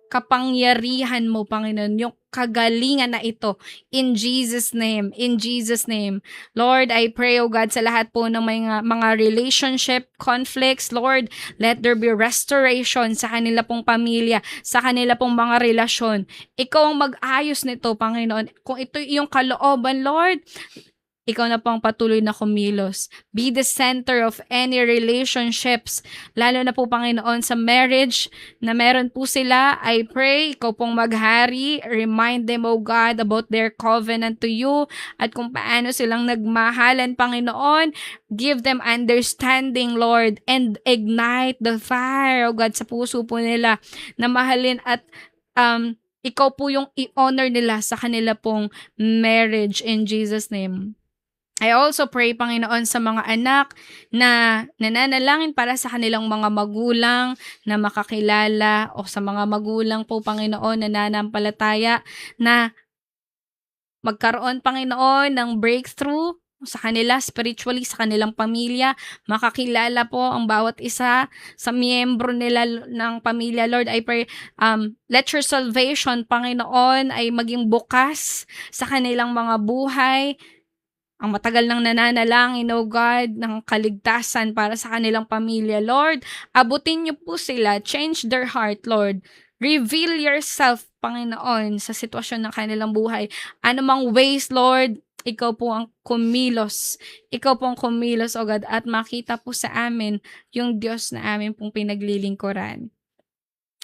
kapangyarihan mo, Panginoon, yung kagalingan na ito. In Jesus' name, in Jesus' name. Lord, I pray, O God, sa lahat po ng mga relationship conflicts, Lord, let there be restoration sa kanila pong pamilya, sa kanila pong mga relasyon. Ikaw ang mag-ayos nito, Panginoon. Kung ito yung kalooban, Lord, ikaw na pong patuloy na kumilos. Be the center of any relationships. Lalo na po, Panginoon, sa marriage na meron po sila. I pray, ikaw pong maghari. Remind them, O God, about their covenant to you. At kung paano silang nagmahalan, Panginoon. Give them understanding, Lord. And ignite the fire, O God, sa puso po nila. Na mahalin at ikaw po yung i-honor nila sa kanila pong marriage in Jesus' name. I also pray, Panginoon, sa mga anak na nananalangin para sa kanilang mga magulang na makakilala o sa mga magulang po, Panginoon, na nananampalataya na magkaroon, Panginoon, ng breakthrough sa kanila spiritually, sa kanilang pamilya, makakilala po ang bawat isa sa miyembro nila ng pamilya. Lord, I pray, let your salvation, Panginoon, ay maging bukas sa kanilang mga buhay. Ang matagal nang nananalangin, O God, ng kaligtasan para sa kanilang pamilya. Lord, abutin niyo po sila. Change their heart, Lord. Reveal yourself, Panginoon, sa sitwasyon ng kanilang buhay. Ano mang ways, Lord, ikaw po ang kumilos. Ikaw po ang kumilos, O God, at makita po sa amin yung Diyos na amin pong pinaglilingkuran.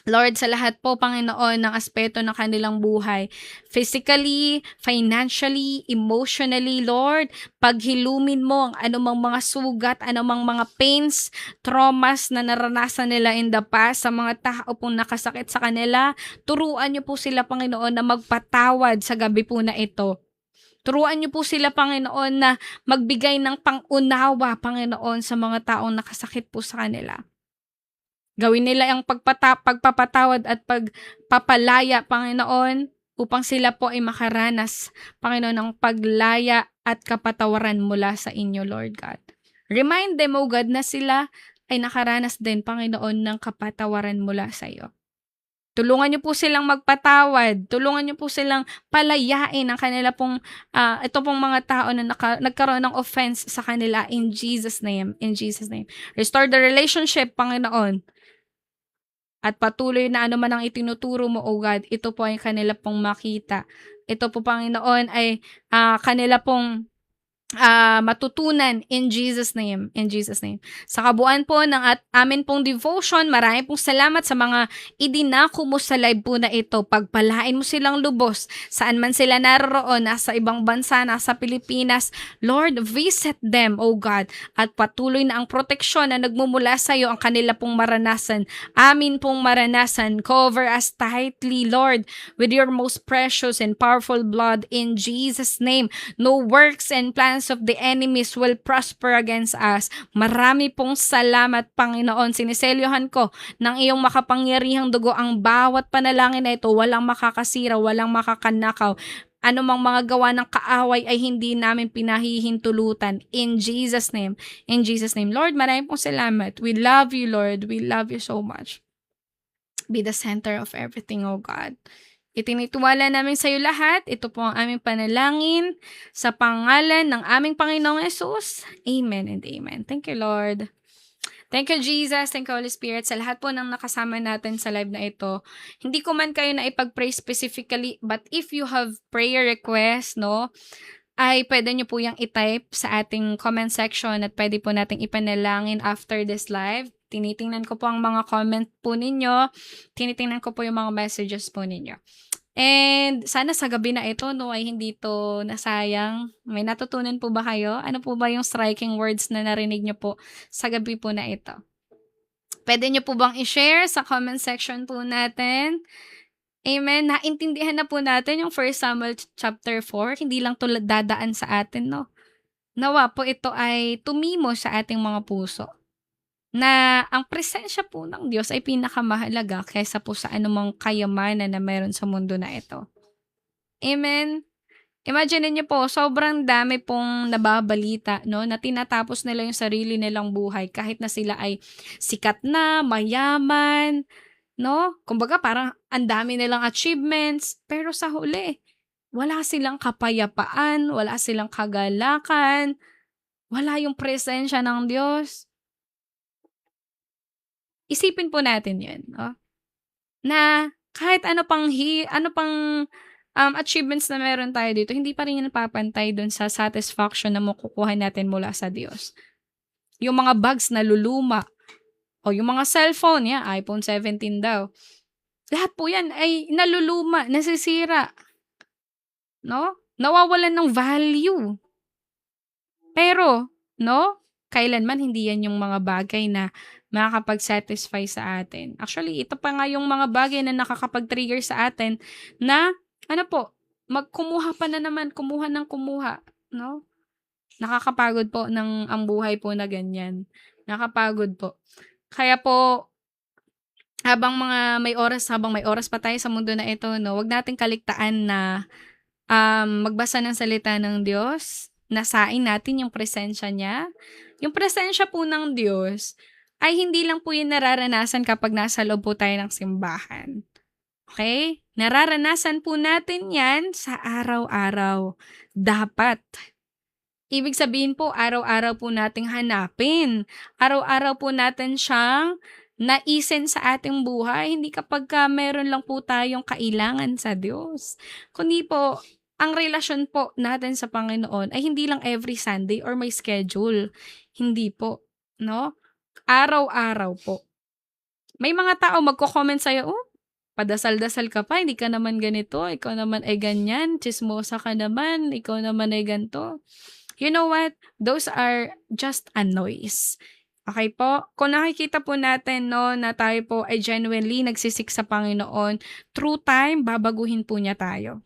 Lord, sa lahat po, Panginoon, ng aspeto ng kanilang buhay, physically, financially, emotionally, Lord, paghilumin mo ang anumang mga sugat, anumang mga pains, traumas na naranasan nila in the past sa mga tao pong nakasakit sa kanila. Turuan niyo po sila, Panginoon, na magpatawad sa gabi po na ito. Turuan niyo po sila, Panginoon, na magbigay ng pang-unawa, Panginoon, sa mga taong nakasakit po sa kanila. Gawin nila ang pagpapatawad at pagpapalaya, Panginoon, upang sila po ay makaranas, Panginoon, ng paglaya at kapatawaran mula sa inyo, Lord God. Remind them, O God, na sila ay nakaranas din, Panginoon, ng kapatawaran mula sa iyo. Tulungan niyo po silang magpatawad. Tulungan niyo po silang palayain ang kanila pong, ito pong mga tao na nagkaroon ng offense sa kanila in Jesus' name. In Jesus' name. Restore the relationship, Panginoon. At patuloy na ano man ang itinuturo mo, O God, ito po ay kanila pong makita. Ito po, Panginoon, ay kanila pong matutunan in Jesus' name. In Jesus' name. Sa kabuuan po ng amin pong devotion, maraming pong salamat sa mga idinako mo sa live po na ito. Pagpalain mo silang lubos. Saan man sila naroon, nasa ibang bansa, nasa Pilipinas. Lord, visit them, O God. At patuloy na ang proteksyon na nagmumula sa iyo ang kanila pong maranasan. Amin pong maranasan. Cover us tightly, Lord, with your most precious and powerful blood in Jesus' name. No works and plans of the enemies will prosper against us. Marami pong salamat, Panginoon. Siniselyohan ko ng iyong makapangyarihang dugo ang bawat panalangin na ito. Walang makakasira, walang makakanakaw. Anumang mga gawa ng kaaway ay hindi namin pinahihintulutan. In Jesus' name. In Jesus' name. Lord, marami pong salamat. We love you, Lord. We love you so much. Be the center of everything, O God. Itinitiwala namin sa iyo lahat. Ito po ang aming panalangin sa pangalan ng aming Panginoong Yesus. Amen and amen. Thank you, Lord. Thank you, Jesus. Thank you, Holy Spirit. Sa lahat po ng nakasama natin sa live na ito, hindi ko man kayo na ipag-pray specifically, but if you have prayer requests, no, ay pwede nyo po yung i-type sa ating comment section at pwede po nating ipanalangin after this live. Tinitingnan ko po ang mga comment po ninyo. Tinitingnan ko po yung mga messages po ninyo. And sana sa gabi na ito, no, ay hindi to nasayang. May natutunan po ba kayo? Ano po ba yung striking words na narinig nyo po sa gabi po na ito? Pwede nyo po bang i-share sa comment section po natin? Amen. Naintindihan na po natin yung 1 Samuel chapter 4. Hindi lang to dadaan sa atin, no? Nawa po ito ay tumimo sa ating mga puso. Na ang presensya po ng Diyos ay pinakamahalaga kaysa po sa anumang kayamanan na meron sa mundo na ito. Amen. Imagine niyo po, sobrang dami pong nababalita, no, na tinatapos nila yung sarili nilang buhay kahit na sila ay sikat na, mayaman, 'no? Kumbaga parang ang dami nilang achievements, pero sa huli wala silang kapayapaan, wala silang kagalakan, wala yung presensya ng Diyos. Isipin po natin 'yun, 'no, na kahit ano pang, achievements na meron tayo dito, hindi pa rin 'yan napapantay dun sa satisfaction na makukuha natin mula sa Diyos. Yung mga bags naluluma o yung mga cellphone, iPhone 17 daw. Lahat po 'yan ay naluluma, nasisira, 'no? Nawawalan ng value. Pero, 'no, kailanman hindi 'yan yung mga bagay na makakapag-satisfy sa atin. Actually, ito pa nga yung mga bagay na nakakapag-trigger sa atin na ano po, kumuha pa na naman, kumuha ng kumuha, 'no? Nakakapagod po ang buhay po na ganyan, nakakapagod po. Kaya po habang may oras pa tayo sa mundo na ito 'no, 'wag nating kaligtaan na, magbasa ng salita ng Diyos, nasain natin yung presensya niya. Yung presensya po ng Diyos ay hindi lang po yun nararanasan kapag nasa loob po tayo ng simbahan, okey? Nararanasan po natin yan sa araw-araw, dapat. Ibig sabihin po araw-araw po nating hanapin, araw-araw po natin siyang naisin sa ating buhay, hindi kapagka meron lang po tayong kailangan sa Diyos. Kundi po, ang relasyon po natin sa Panginoon ay hindi lang every Sunday or may schedule, hindi po, 'no? Araw-araw po. May mga tao magko-comment sa'yo, "Oh, padasal-dasal ka pa, hindi ka naman ganito, ikaw naman ay ganyan, tsismosa ka naman, ikaw naman ay gan'to." You know what? Those are just a noise. Okey po? Kung nakikita po natin 'no, na tayo po ay genuinely nagsisik sa Panginoon, through time babaguhin po niya tayo.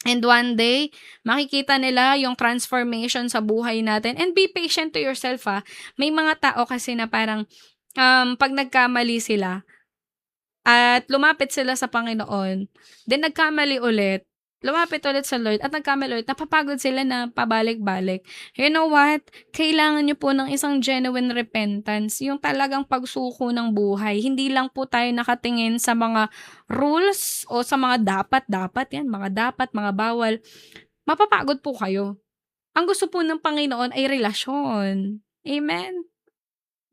And one day, makikita nila yung transformation sa buhay natin and be patient to yourself, May mga tao kasi na parang, 'pag nagkamali sila at lumapit sila sa Panginoon, then nagkamali ulit, lumapit ulit sa Lord at nagkamali ulit, napapagod sila na pabalik-balik. You know what? Kailangan niyo po ng isang genuine repentance, yung talagang pagsuko ng buhay. Hindi lang po tayo nakatingin sa mga rules o sa mga dapat-dapat, 'yan, mga dapat, mga bawal. Mapapagod po kayo. Ang gusto po ng Panginoon ay relasyon. Amen?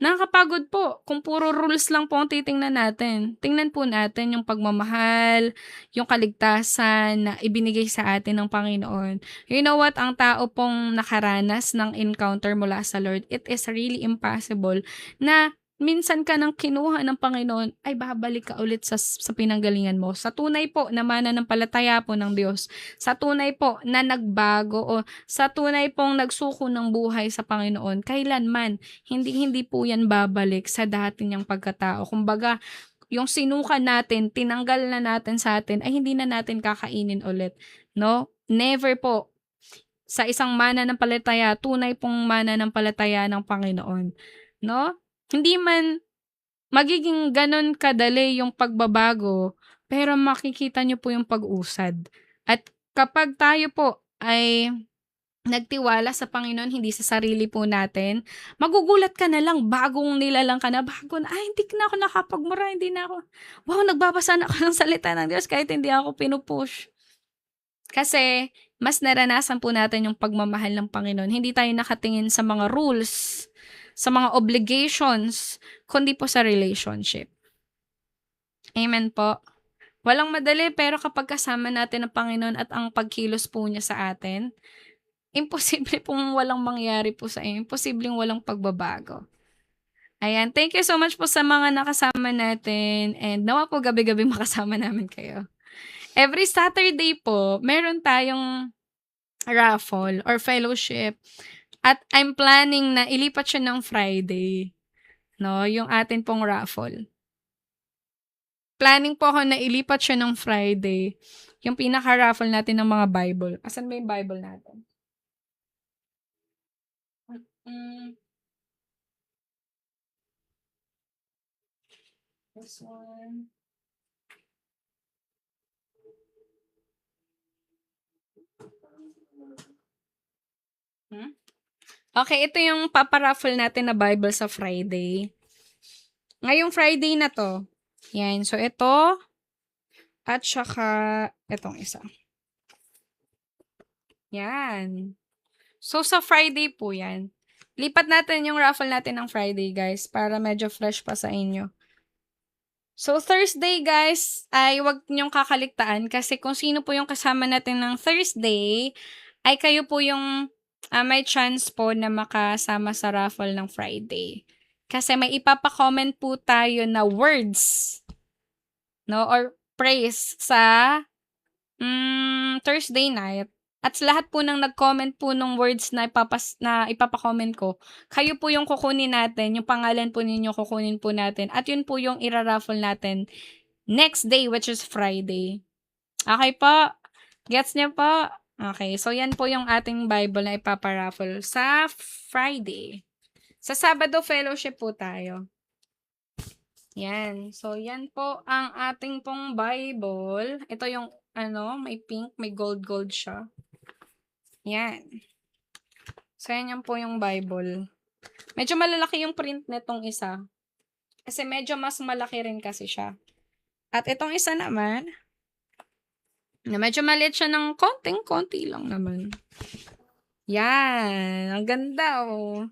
Nakakapagod po kung puro rules lang po ang titingnan natin. Tingnan po natin yung pagmamahal, yung kaligtasan na ibinigay sa atin ng Panginoon. You know what? Ang tao pong nakaranas ng encounter mula sa Lord, it is really impossible na minsan ka ng kinuha ng Panginoon ay babalik ka ulit sa pinanggalingan mo. Sa tunay po na mananampalataya po ng Diyos. Sa tunay po na nagbago o sa tunay pong nagsuko ng buhay sa Panginoon. Kailanman hindi po 'yan babalik sa dati niyang pagkatao. Kumbaga, yung sinuka natin, tinanggal na natin sa atin ay hindi na natin kakainin ulit, 'no? Never po. Sa isang mananampalataya, tunay pong mananampalataya ng Panginoon, 'no? Hindi man magiging gano'n kadali yung pagbabago, pero makikita niyo po yung pag-usad. At kapag tayo po ay nagtiwala sa Panginoon, hindi sa sarili po natin, magugulat ka na lang, bagong nilalang ka na, bago na, "Ay hindi na ako nakapagmura, hindi na ako wow, nagbabasa na ako ng salita ng Diyos kahit hindi ako pinu-push." Kasi mas naranasan po natin yung pagmamahal ng Panginoon. Hindi tayo nakatingin sa mga rules, sa mga obligations, kundi po sa relationship. Amen po. Walang madali pero kapag kasama natin ang Panginoon at ang pagkilos po niya sa atin, imposible pong walang mangyari po sa inyo, imposibleng walang pagbabago. Ayan, thank you so much po sa mga nakasama natin and nawa po gabi-gabi makasama namin kayo. Every Saturday po, meron tayong raffle or fellowship at I'm planning na ilipat siya ng Friday, 'no, yung atin pong raffle. Planning po ako na ilipat siya ng Friday, yung pinaka-raffle natin ng mga Bible. Asan ba yung Bible natin? Hmm, this one. Hmm? Okey, ito yung papa-raffle natin na Bible sa Friday. Ngayong Friday na 'to, Yan. So, ito. At saka, itong isa. Yan. So, sa Friday po yan. Lipat natin yung raffle natin ng Friday, guys, para medyo fresh pa sa inyo. So, Thursday, guys, ay wag niyong kakaligtaan kasi kung sino po yung kasama natin ng Thursday, ay kayo po yung may chance po na makasama sa raffle ng Friday. Kasi may ipapa-comment po tayo na words, no, or praise sa Thursday night. At sa lahat po ng nag-comment po ng words na ipapa-comment ko, kayo po yung kukunin natin, yung pangalan po ninyo kukunin po natin, at yun po yung ira-raffle natin next day, which is Friday. Okay po? Gets niyo po? Okay, so yan po yung ating Bible na ipapa-raffle sa Friday. Sa Sabado, fellowship po tayo. Yan. So, yan po ang ating pong Bible. Ito yung, may pink, may gold siya. Yan. So, yan po yung Bible. Medyo malalaki yung print nitong isa. Kasi medyo mas malaki rin kasi siya. At itong isa naman, na medyo maliit siya ng konti lang naman. Yan. Ang ganda, oh.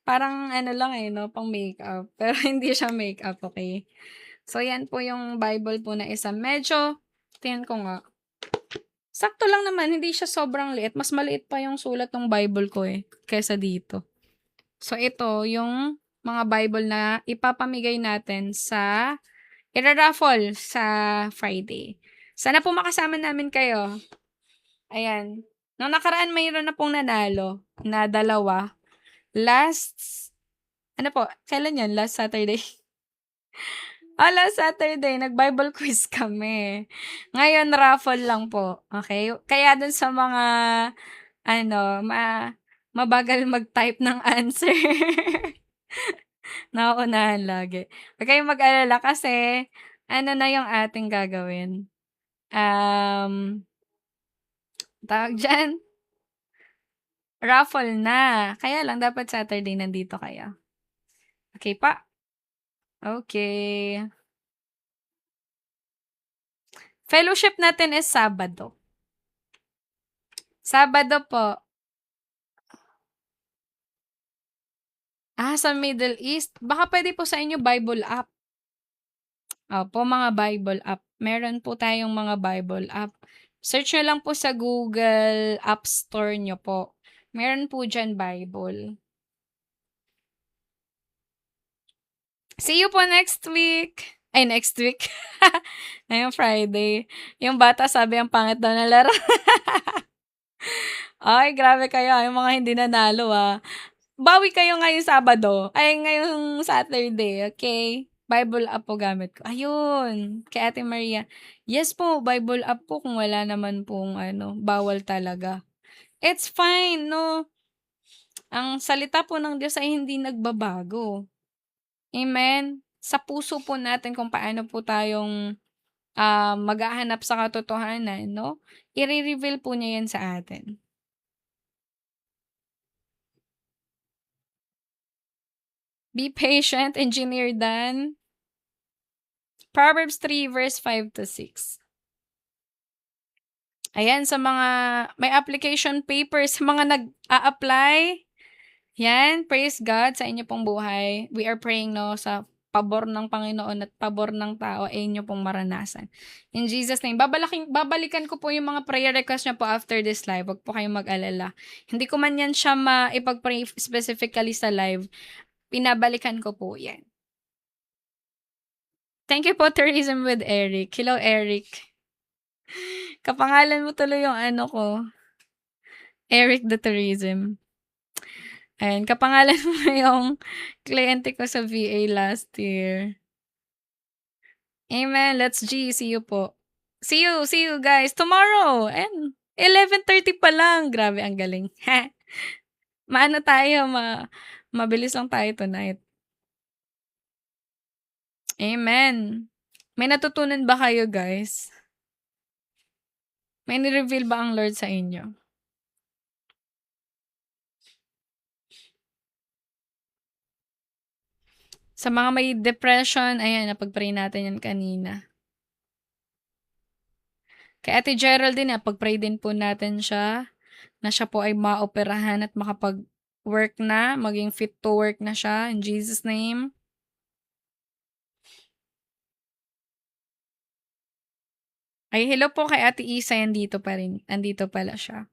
Parang lang no, pang makeup. Pero hindi siya makeup, okay? So, yan po yung Bible po na isa. Medyo, tingnan ko nga. Sakto lang naman, hindi siya sobrang liit. Mas maliit pa yung sulat ng Bible ko kaysa dito. So, ito yung mga Bible na ipapamigay natin sa ira-raffle sa Friday. Sana po makasama namin kayo. Ayan. Nung nakaraan, mayroon na pong nanalo na 2. Last, kailan yan? Last Saturday? Last Saturday, nag-Bible quiz kami. Ngayon, raffle lang po. Okay? Kaya dun sa mga, mabagal mag-type ng answer. Nauunahan lagi. Huwag kayong mag-alala kasi, na yung ating gagawin. Tawag dyan, raffle na. Kaya lang, dapat Saturday nandito kayo. Okay pa? Okay. Fellowship natin is Sabado. Sabado po. Sa Middle East. Baka pwede po sa inyo Bible app. Opo, mga Bible app. Meron po tayong mga Bible app. Search nyo lang po sa Google App Store nyo po. Meron po dyan Bible. See you po next week. Ay, next week. Ngayong Friday. Yung bata sabi ang pangit daw na laro. Ay, grabe kayo. Yung mga hindi nanalo Bawi kayo ngayong Sabado. Ay, ngayong Saturday. Okay? Bible app po gamit ko. Ayun. Kay Ate Maria. Yes po, Bible app po kung wala naman pong bawal talaga. It's fine, no? Ang salita po ng Diyos ay hindi nagbabago. Amen? Sa puso po natin kung paano po tayong maghahanap sa katotohanan, no? I-reveal po niya yan sa atin. Be patient, Engineer Dan. Proverbs 3 verse 5 to 6. Ayan, sa mga may application papers, sa mga nag-a-apply, yan, praise God sa inyo pong buhay. We are praying, no, sa pabor ng Panginoon at pabor ng tao ay inyo pong maranasan. In Jesus' name, babalikan ko po yung mga prayer request niyo po after this live. Huwag po kayong mag-alala. Hindi ko man yan siya maipag-pray specifically sa live. Pinabalikan ko po yan. Thank you po, Tourism with Eric. Hello, Eric. Kapangalan mo tuloy yung ko. Eric the Tourism. Ayan, kapangalan mo yung kliyente ko sa VA last year. Amen. Let's G. See you po. See you guys tomorrow. And 11:30 pa lang. Grabe, ang galing. Maano tayo, mabilis lang tayo tonight. Amen. May natutunan ba kayo, guys? May ni-reveal ba ang Lord sa inyo? Sa mga may depression, ayan, napag-pray natin yan kanina. Kay Ate Geraldine, napag-pray din po natin siya na siya po ay maoperahan at makapag-work na, maging fit to work na siya in Jesus' name. Ay, hello po kay Ate Isa, andito pa rin. Andito pala siya.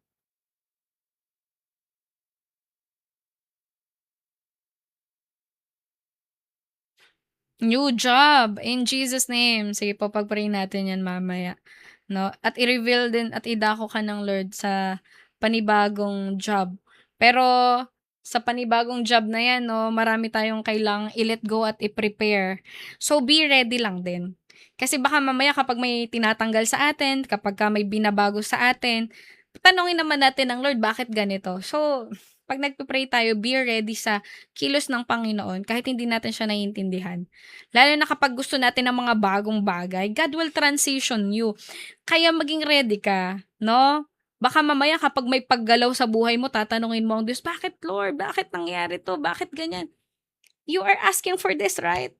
New job in Jesus' name. Sige po, pag-pray natin yan mamaya. No? At i-reveal din at idako ka ng Lord sa panibagong job. Pero sa panibagong job na yan, no, marami tayong kailangang i-let go at i-prepare. So be ready lang din. Kasi baka mamaya kapag may tinatanggal sa atin, kapag ka may binabago sa atin, tanungin naman natin ng Lord, bakit ganito? So, pag nagpe-pray tayo, be ready sa kilos ng Panginoon kahit hindi natin siya naiintindihan. Lalo na kapag gusto natin ng mga bagong bagay, God will transition you. Kaya maging ready ka, no? Baka mamaya kapag may paggalaw sa buhay mo, tatanungin mo ang Diyos, "Bakit Lord? Bakit nangyari 'to? Bakit ganyan?" You are asking for this, right?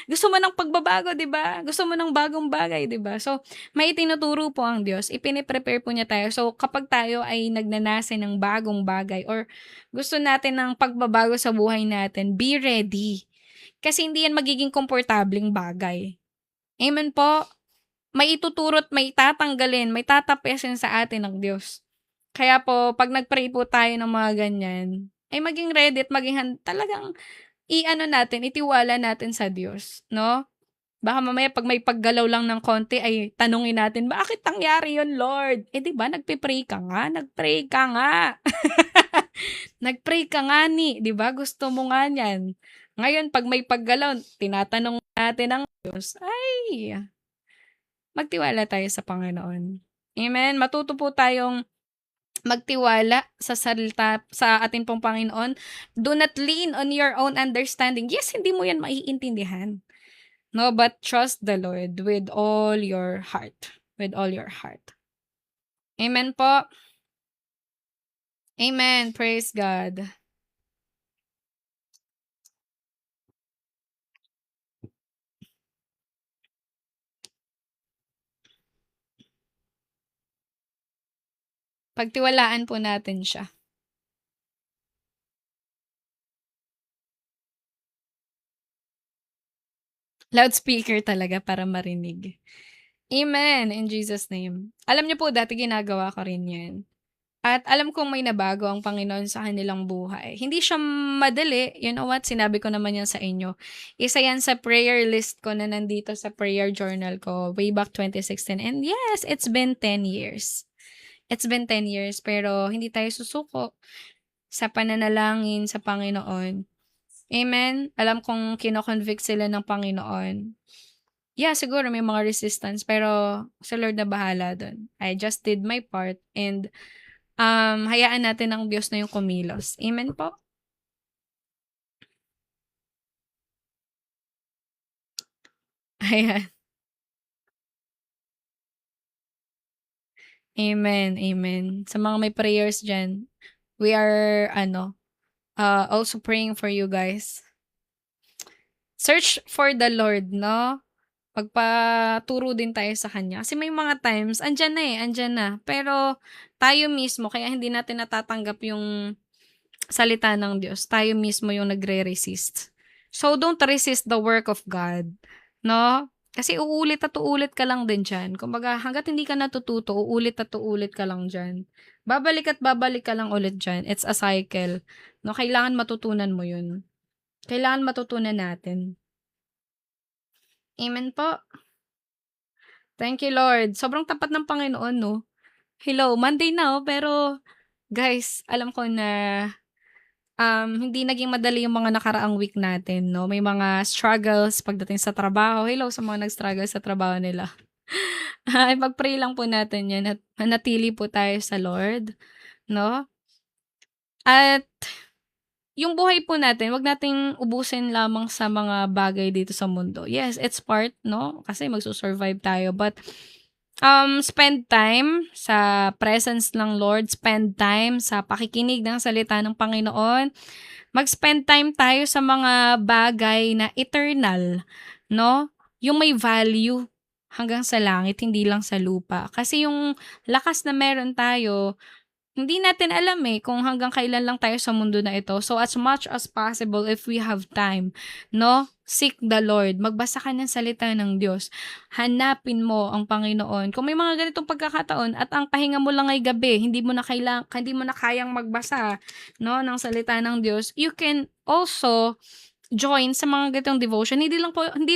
Gusto mo ng pagbabago, 'di ba? Gusto mo ng bagong bagay, 'di ba? So, may itinuturo po ang Diyos, ipine-prepare po niya tayo. So, kapag tayo ay nagnanasa ng bagong bagay or gusto natin ng pagbabago sa buhay natin, be ready. Kasi hindi yan magiging komportableng bagay. Amen po. May ituturo't may tatanggalin, may tatapesin sa atin ng Diyos. Kaya po, pag nag-pray po tayo ng mga ganyan, ay maging ready at maging talagang i-ano natin, itiwala natin sa Diyos, no? Baka mamaya pag may paggalaw lang ng konti ay tanungin natin, "Bakit nangyari yun, Lord?" Eh, 'di ba nagpe-pray ka nga, nag-pray ka nga. Nag-pray ka nga ni, 'di ba? Gusto mo nga niyan. Ngayon 'pag may paggalaw, tinatanong natin ang Diyos, ay magtiwala tayo sa Panginoon. Amen. Matuto po tayong magtiwala sa salita sa atin pong Panginoon. Do not lean on your own understanding. Yes, hindi mo yan maiintindihan. No, but trust the Lord with all your heart. With all your heart. Amen po. Amen. Praise God. Pagtiwalaan po natin siya. Loudspeaker talaga para marinig. Amen, in Jesus' name. Alam niyo po dati ginagawa ko rin 'yan. At alam kong may nabago ang Panginoon sa kanilang buhay. Hindi siya madali, you know what, sinabi ko naman 'yan sa inyo. Isa 'yan sa prayer list ko na nandito sa prayer journal ko way back 2016 and yes, it's been 10 years. It's been 10 years pero hindi tayo susuko sa pananalangin sa Panginoon. Amen? Alam kong kino-convict sila ng Panginoon. Yeah, siguro may mga resistance pero si Lord na bahala dun. I just did my part and, hayaan natin ang Diyos na yung kumilos. Amen po? Ayan. Amen, amen. Sa mga may prayers diyan, we are ano, also praying for you guys. Search for the Lord 'no? Magpaturo din tayo sa kanya. Kasi may mga times andiyan na. Pero tayo mismo kaya hindi natin natatanggap yung salita ng Diyos. Tayo mismo yung nagre-resist. So don't resist the work of God, 'no? Kasi uulit at uulit ka lang din diyan. Kumbaga hangga't hindi ka natututo, uulit at uulit ka lang diyan. Babalik at babalik ka lang ulit diyan. It's a cycle, 'no? Kailangan matutunan mo 'yun. Kailangan matutunan natin. Amen po. Thank you, Lord. Sobrang tapat ng Panginoon 'no. Hello, Monday na, pero guys, alam ko na, hindi naging madali yung mga nakaraang week natin 'no. May mga struggles pagdating sa trabaho. Hello sa mga nag-struggle sa trabaho nila. Ipag-pray lang po natin 'yan at manatili po tayo sa Lord 'no. At yung buhay po natin, 'wag nating ubusin lamang sa mga bagay dito sa mundo. Yes, it's part 'no, kasi magsu-survive tayo but Spend time sa presence ng Lord, spend time sa pakikinig ng salita ng Panginoon. Mag-spend time tayo sa mga bagay na eternal, 'no? Yung may value hanggang sa langit, hindi lang sa lupa. Kasi yung lakas na meron tayo, hindi natin alam, kung hanggang kailan lang tayo sa mundo na ito. So, as much as possible, if we have time, 'no, seek the Lord. Magbasa ka ng salita ng Diyos. Hanapin mo ang Panginoon. Kung may mga ganitong pagkakataon at ang pahinga mo lang ay gabi, hindi mo na kayang magbasa, 'no, ng salita ng Diyos, you can also join sa mga ganitong devotion. Hindi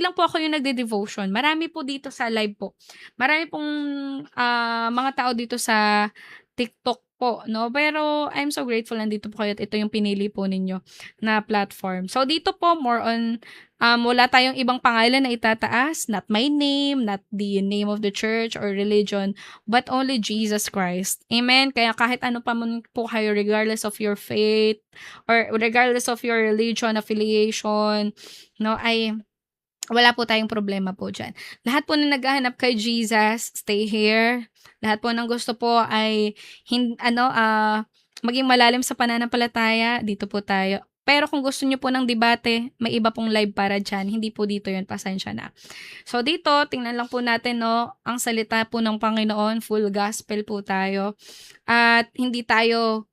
lang po ako yung nagde-devotion. Marami po dito sa live po. Marami pong, mga tao dito sa TikTok po, 'no. Pero I'm so grateful nandito po kayo at ito yung pinili po ninyo na platform. So dito po more on, wala tayong ibang pangalan na itataas, not my name, not the name of the church or religion, but only Jesus Christ. Amen. Kaya kahit ano pa man po kayo regardless of your faith or regardless of your religion affiliation, 'no, ay wala po tayong problema po diyan. Lahat po na naghahanap kay Jesus, stay here. Lahat po ng gusto po ay maging malalim sa pananampalataya, dito po tayo. Pero kung gusto niyo po ng debate, may iba pong live para diyan, hindi po dito 'yun, pasensya na. So dito, tingnan lang po natin 'no, ang salita po ng Panginoon, full gospel po tayo at hindi tayo,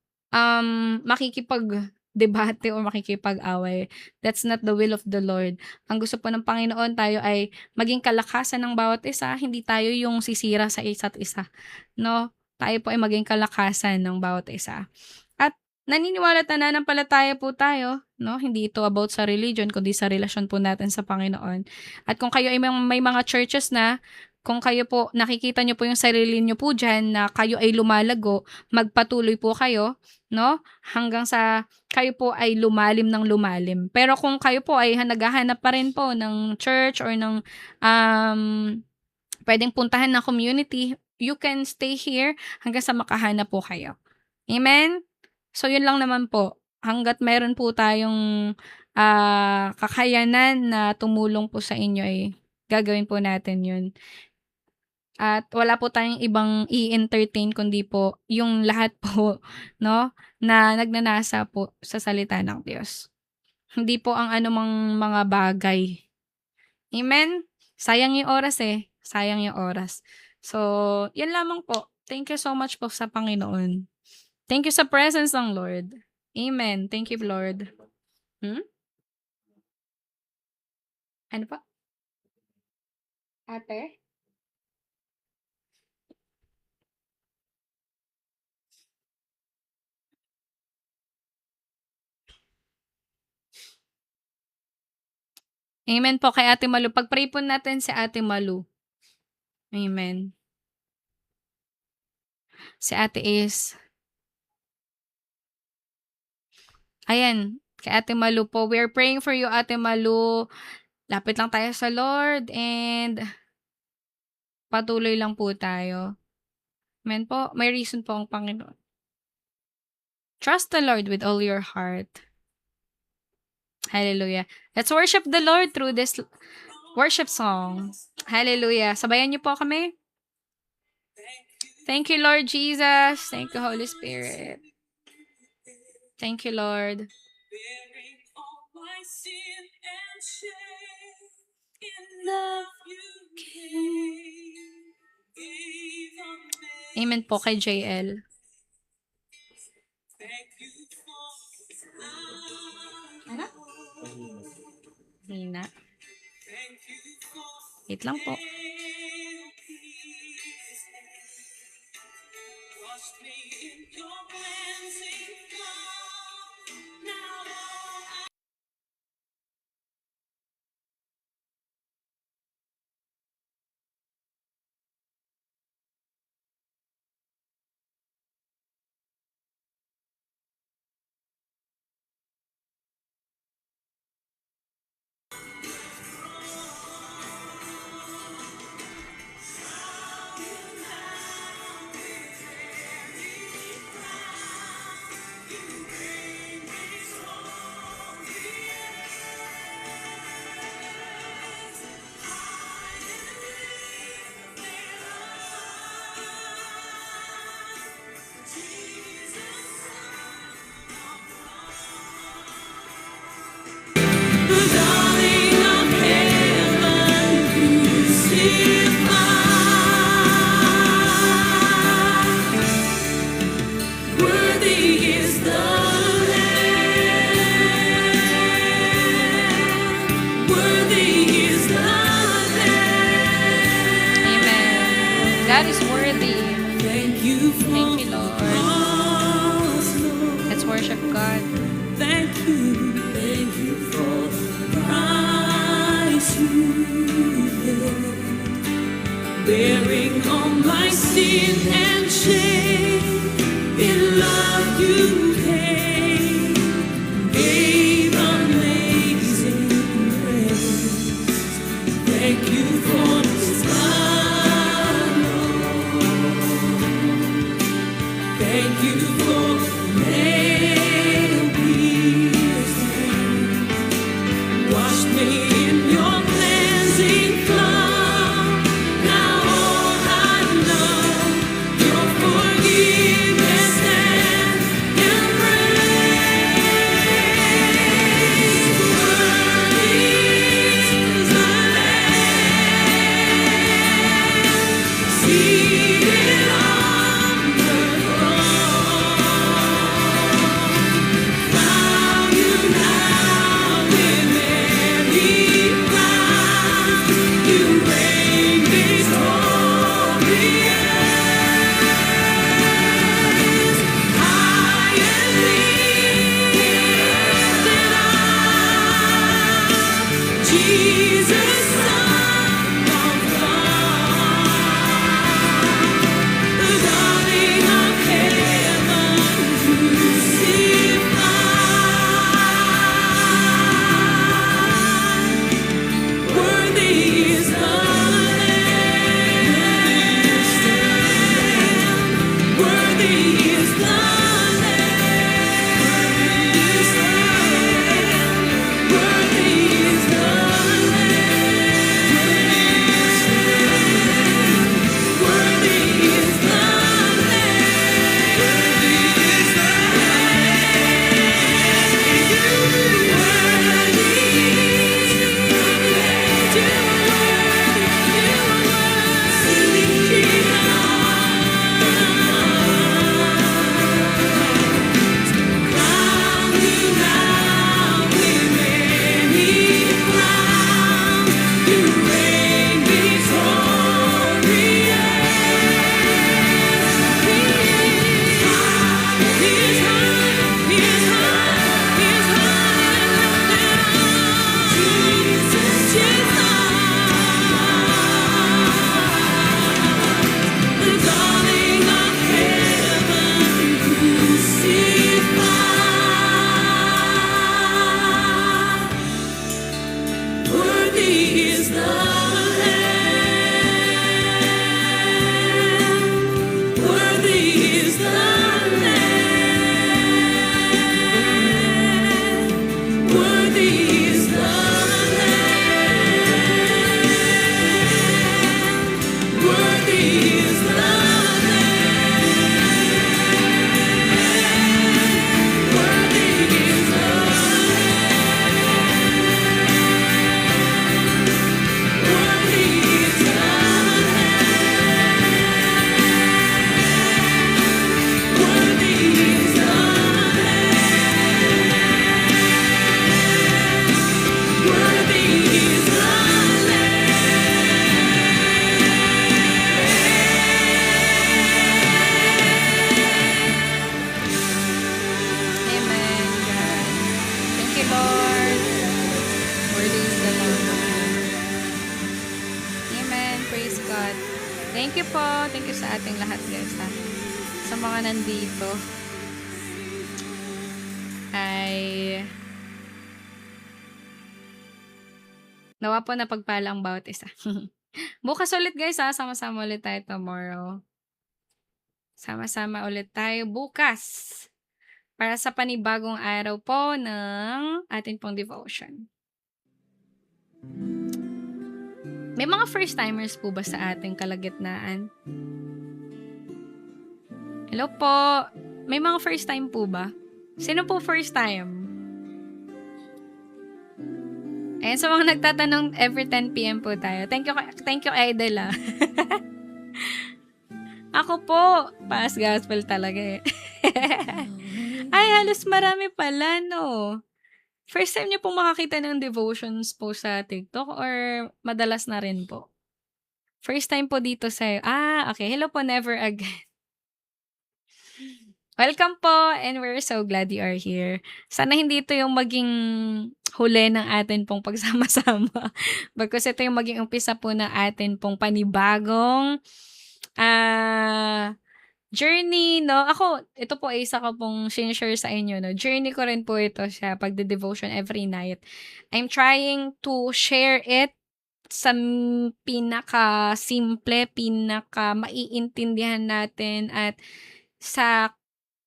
makikipag-debate o makikipag-away. That's not the will of the Lord. Ang gusto po ng Panginoon tayo ay maging kalakasan ng bawat isa, hindi tayo yung sisira sa isa't isa, 'no? Tayo po ay maging kalakasan ng bawat isa. At naniniwala at nananampalataya po tayo, 'no, hindi ito about sa religion kundi sa relasyon po natin sa Panginoon. At kung kayo ay may mga churches na, kung kayo po nakikita niyo po yung sarili niyo po diyan na kayo ay lumalago, magpatuloy po kayo, 'no, hanggang sa kayo po ay lumalim ng lumalim. Pero kung kayo po ay naghahanap pa rin po ng church or ng, um, puwedeng puntahan na community, you can stay here hanggang sa makahanap po kayo. Amen? So, yun lang naman po. Hangga't meron po tayong, kakayanan na tumulong po sa inyo, gagawin po natin yun. At wala po tayong ibang i-entertain kundi po yung lahat po, 'no, na nagnanasa po sa salita ng Diyos. Hindi po ang anumang mga bagay. Amen? Sayang yung oras, sayang yung oras. So, yun lamang po. Thank you so much po sa Panginoon. Thank you sa presence ng Lord. Amen. Thank you, Lord. Hmm? Ano po? Ate? Amen po kay Ate Malu. Pag-pray po natin si Ate Malu. Amen. Si Ate is ayan, kay Ate Malu po. We are praying for you, Ate Malu. Lapit lang tayo sa Lord and patuloy lang po tayo. Amen po. May reason po ang Panginoon. Trust the Lord with all your heart. Hallelujah. Let's worship the Lord through this worship song. Hallelujah. Sabayan niyo po kami. Thank you, Lord Jesus. Thank you, Holy Spirit. Thank you, Lord. Amen po kay JL. Ano? Hina. Wait lang po. Worthy is the Lamb. Amen. God is worthy. Thank you for Thank you, Lord. the cross, Lord. Let's worship God. Thank you for the price you paid, bearing all my sin and shame. In love you came, gave amazing grace. Thank you for this love, Lord. Thank you for the nail-pierced hands. Wash me in your cleansing flood. Now all I know, your forgiveness and embrace. Worthy is the Lamb, seated on the throne. Crown you now with many crowns. You reign victorious. High and lifted up, Jesus, Son of God, the darling of heaven, crucified. Worthy is the Lamb. Worthy is the Lamb. Worthy is the Lamb. Worthy is the Worthy is the Lamb. Worthy is the Lamb. Worthy is the Lamb. Worthy is the Lamb. Worthy is the Worthy is the Lamb. Worthy is the Lamb. Worthy is the Amen, God. Thank you, Lord. Worthy is the Lamb. Amen. Praise God. Thank you po. Thank you sa ating lahat, guys, ha. Sa mga nandito. Ay nawa po na pagpala ang bawat isa. Bukas ulit, guys, ha. Sama-sama ulit tayo tomorrow. Sama-sama ulit tayo bukas para sa panibagong araw po ng ating pong devotion. May mga first-timers po ba sa ating kalagitnaan? Hello po. May mga first time po ba? Sino po first time? Ayan, sa mga nagtatanong, every 10 p.m. po tayo. Thank you, Idol, ah. Ako po, past gospel talaga eh. Ay, halos marami pala, no? First time niyo pong makakita ng devotions po sa TikTok or madalas na rin po? First time po dito sa okay. Hello po, Never Again. Welcome po and we're so glad you are here. Sana hindi ito yung maging huli ng atin pong pagsama-sama. Bagkus ito yung maging umpisa po ng atin pong panibagong journey, no? Ako, ito po ay isa ko pong share sa inyo, no? Journey ko rin po ito siya, pagde-devotion every night. I'm trying to share it sa pinaka-simple, pinaka-maiintindihan natin at sa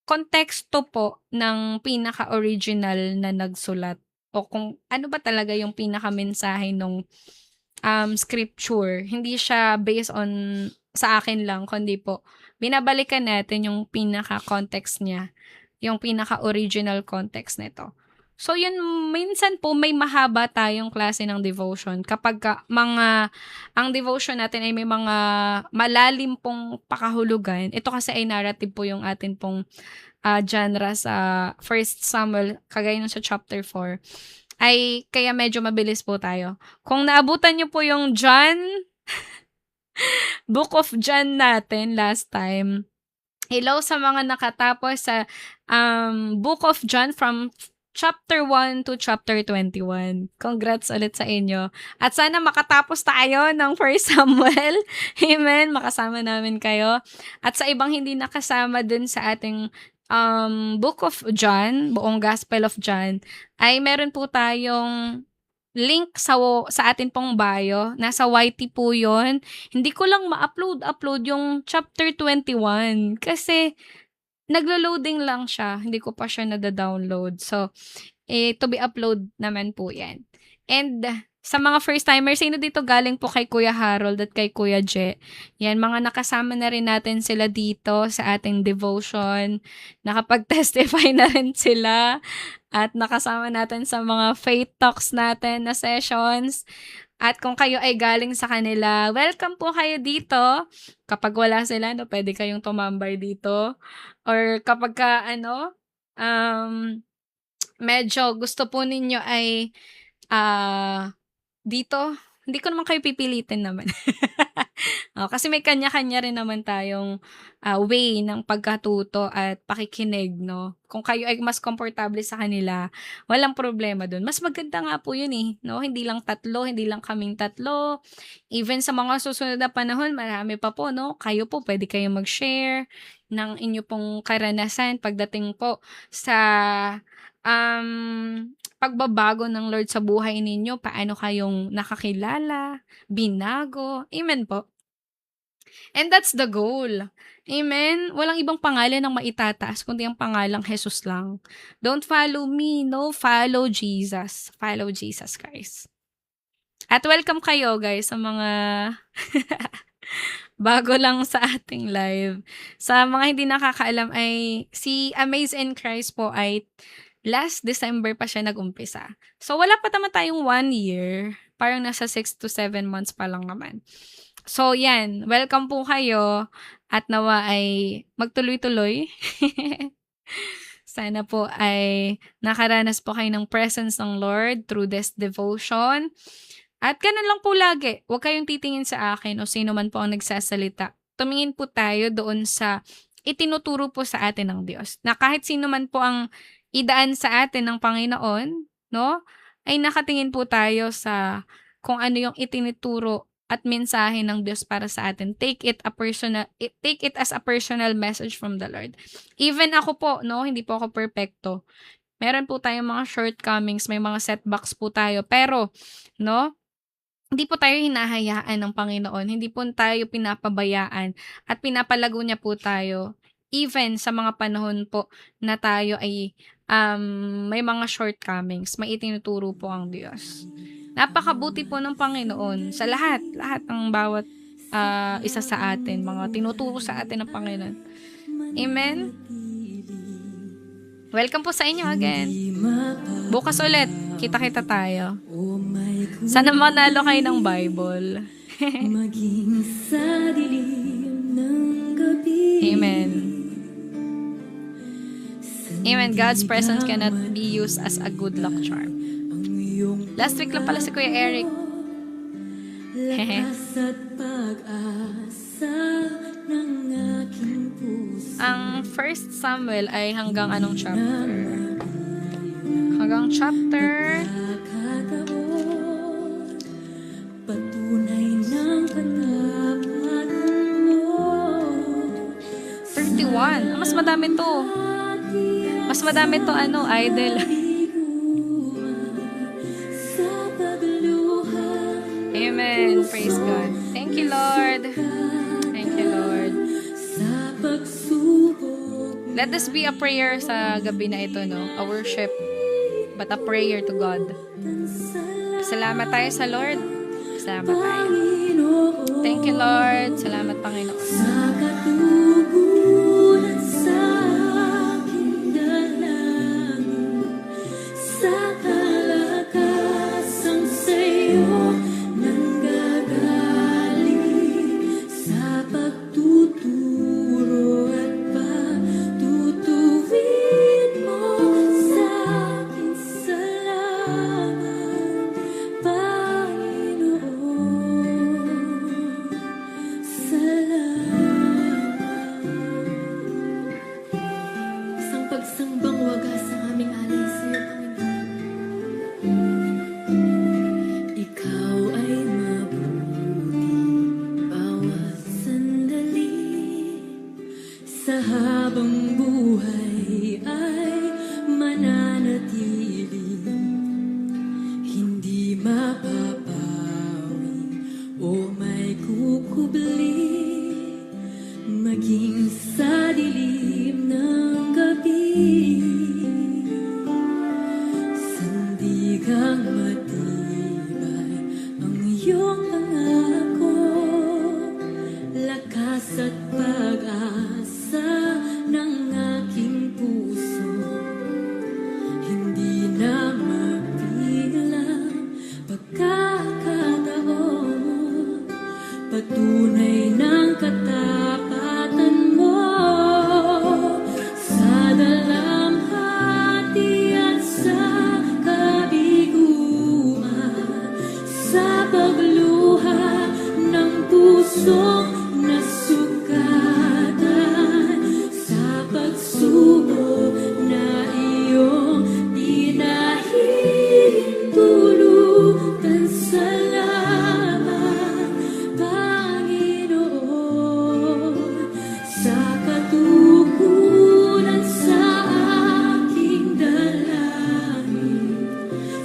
konteksto po ng pinaka-original na nagsulat o kung ano ba talaga yung pinakamensahe nung scripture. Hindi siya based on sa akin lang, kundi po binabalikan natin yung pinaka-context niya, yung pinaka-original context nito. So yun, minsan po may mahaba tayong klase ng devotion kapag ang devotion natin ay may mga malalim pong pakahulugan. Ito kasi ay narrative po yung atin pong genre sa 1 Samuel, kagaya nung sa chapter 4, ay kaya medyo mabilis po tayo. Kung naabutan niyo po yung Book of John natin last time, hello sa mga nakatapos sa Book of John from chapter 1 to chapter 21. Congrats ulit sa inyo. At sana makatapos tayo ng 1 Samuel. Amen. Makasama namin kayo. At sa ibang hindi nakasama dun sa ating Book of John, buong Gospel of John, ay meron po tayong link sa atin pong bio. Nasa YT po yun. Hindi ko lang ma-upload yung chapter 21 kasi naglo-loading lang siya. Hindi ko pa siya nada-download. So, to be upload naman po yan. And sa mga first-timers, sino dito galing po kay Kuya Harold at kay Kuya Je? Yan, mga nakasama na rin natin sila dito sa ating devotion. Nakapag-testify na rin sila. At nakasama natin sa mga faith talks natin na sessions. At kung kayo ay galing sa kanila, welcome po kayo dito. Kapag wala sila, no, pwede kayong tumambay dito. Or kapag medyo gusto po ninyo ay dito, hindi ko naman kayo pipilitin naman. Kasi may kanya-kanya rin naman tayong way ng pagkatuto at pakikinig, no? Kung kayo ay mas komportable sa kanila, walang problema dun. Mas maganda nga po yun no? Hindi lang hindi lang kaming tatlo. Even sa mga susunod na panahon, marami pa po, no? Kayo po, pwede kayong mag-share ng inyo pong karanasan pagdating po sa pagbabago ng Lord sa buhay ninyo, paano kayong nakakilala, binago. Amen po. And that's the goal. Amen? Walang ibang pangalan ang maitataas, kundi ang pangalang Jesus lang. Don't follow me, no? Follow Jesus. Follow Jesus Christ. At welcome kayo, guys, sa mga bago lang sa ating live. Sa mga hindi nakakaalam ay si Amaze in Christ po ay last December pa siya nag-umpisa. So, wala pa naman tayong 1 year. Parang nasa 6 to 7 months pa lang naman. So, yan. Welcome po kayo. At nawa ay magtuloy-tuloy. Sana po ay nakaranas po kayo ng presence ng Lord through this devotion. At ganun lang po lagi. Huwag kayong titingin sa akin o sino man po ang nagsasalita. Tumingin po tayo doon sa itinuturo po sa atin ng Diyos. Na kahit sino man po ang idaan sa atin ng Panginoon, no? Ay nakatingin po tayo sa kung ano yung itinuturo at mensahe ng Diyos para sa atin. Take it as a personal message from the Lord. Even ako po, no, hindi po ako perfecto. Meron po tayong mga shortcomings, may mga setbacks po tayo, pero no, hindi po tayo hinahayaan ng Panginoon, hindi po tayo pinapabayaan at pinapalago niya po tayo. Even sa mga panahon po na tayo ay may mga shortcomings, may itinuturo po ang Diyos. Napakabuti po ng Panginoon sa lahat ng bawat isa sa atin, mga tinuturo sa atin ng Panginoon. Amen? Welcome po sa inyo again. Bukas ulit, kita-kita tayo. Sana manalo kayo ng Bible. Maging sa dilim ng gabi. Amen. Sa Amen. God's presence cannot be used as a good luck charm. Last week lang pala si Kuya Eric. Lakas at pag-asa ng aking puso. Ang 1 Samuel ay hanggang anong chapter? Hanggang chapter Nakakataon, patunay ng katapatan mo. 31. Mas madami to. Mas madami to idol. Sa pagluha, Amen. Praise God. Thank you, Lord. Thank you, Lord. sa pagsubok, Let this be a prayer sa gabi na ito, no? A worship, but a prayer to God. Salamat tayo sa Lord. Salamat tayo. Panginoon. Thank you, Lord. Salamat, Panginoon. Sa katugunan sa aking dalangin, sa kalakasang sa'yo nanggagaling, sa pagtuturo at pagtutuwid mo sa akin. Salamat, Panginoon. Isang pagsambang wagas ang aming alay sa iyo, Panginoon. Ikaw ay mabuti bawat sandali. Sa habang buhay ay mananatili, hindi mapapawi o may kukubli, maging sa dilim ng gabi. Sandigang matibay ang iyong pangako, lakas at pag-asa ng aking puso. Hindi na mapilang pagkakataon, patunay ng katapatan mo. Sa dalamhati at sa kabiguan, sa pagluha ng pusong nasugatan, sa pagsubok na iyong pinahintulutan. Salamat, Panginoon. Sa katugunan sa aking dalangin,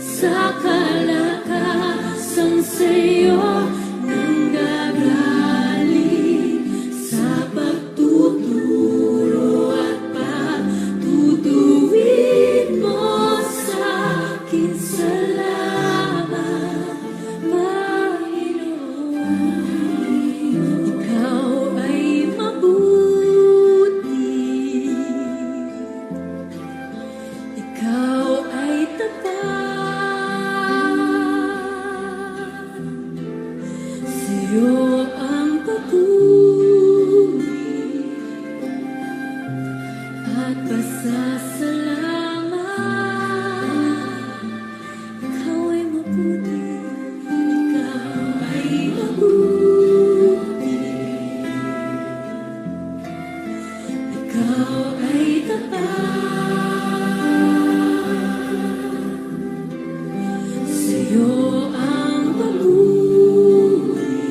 sa kalakasang sa'yo nanggagaling, sa pagtuturo at pagtutuwid mo sa akin. Salamat, Panginoon. Ikaw ay mabuti, ikaw ay tapat, sa'yo ang papuri at pasasalamat. Ikaw ay mabuti, ikaw ay mabuti, ikaw ay tapat, sa'yo ang papuri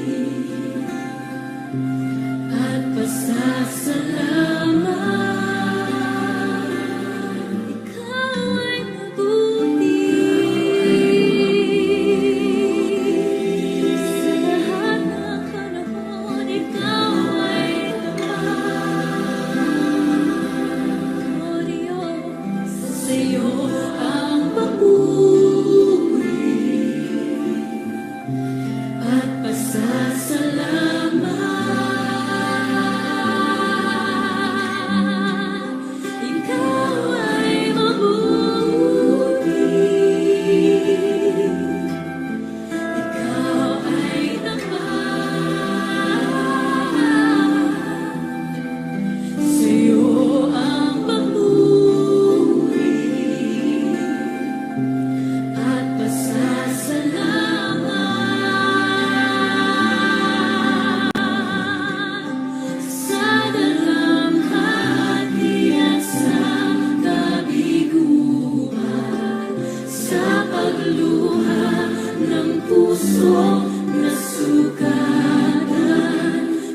puso nasugatan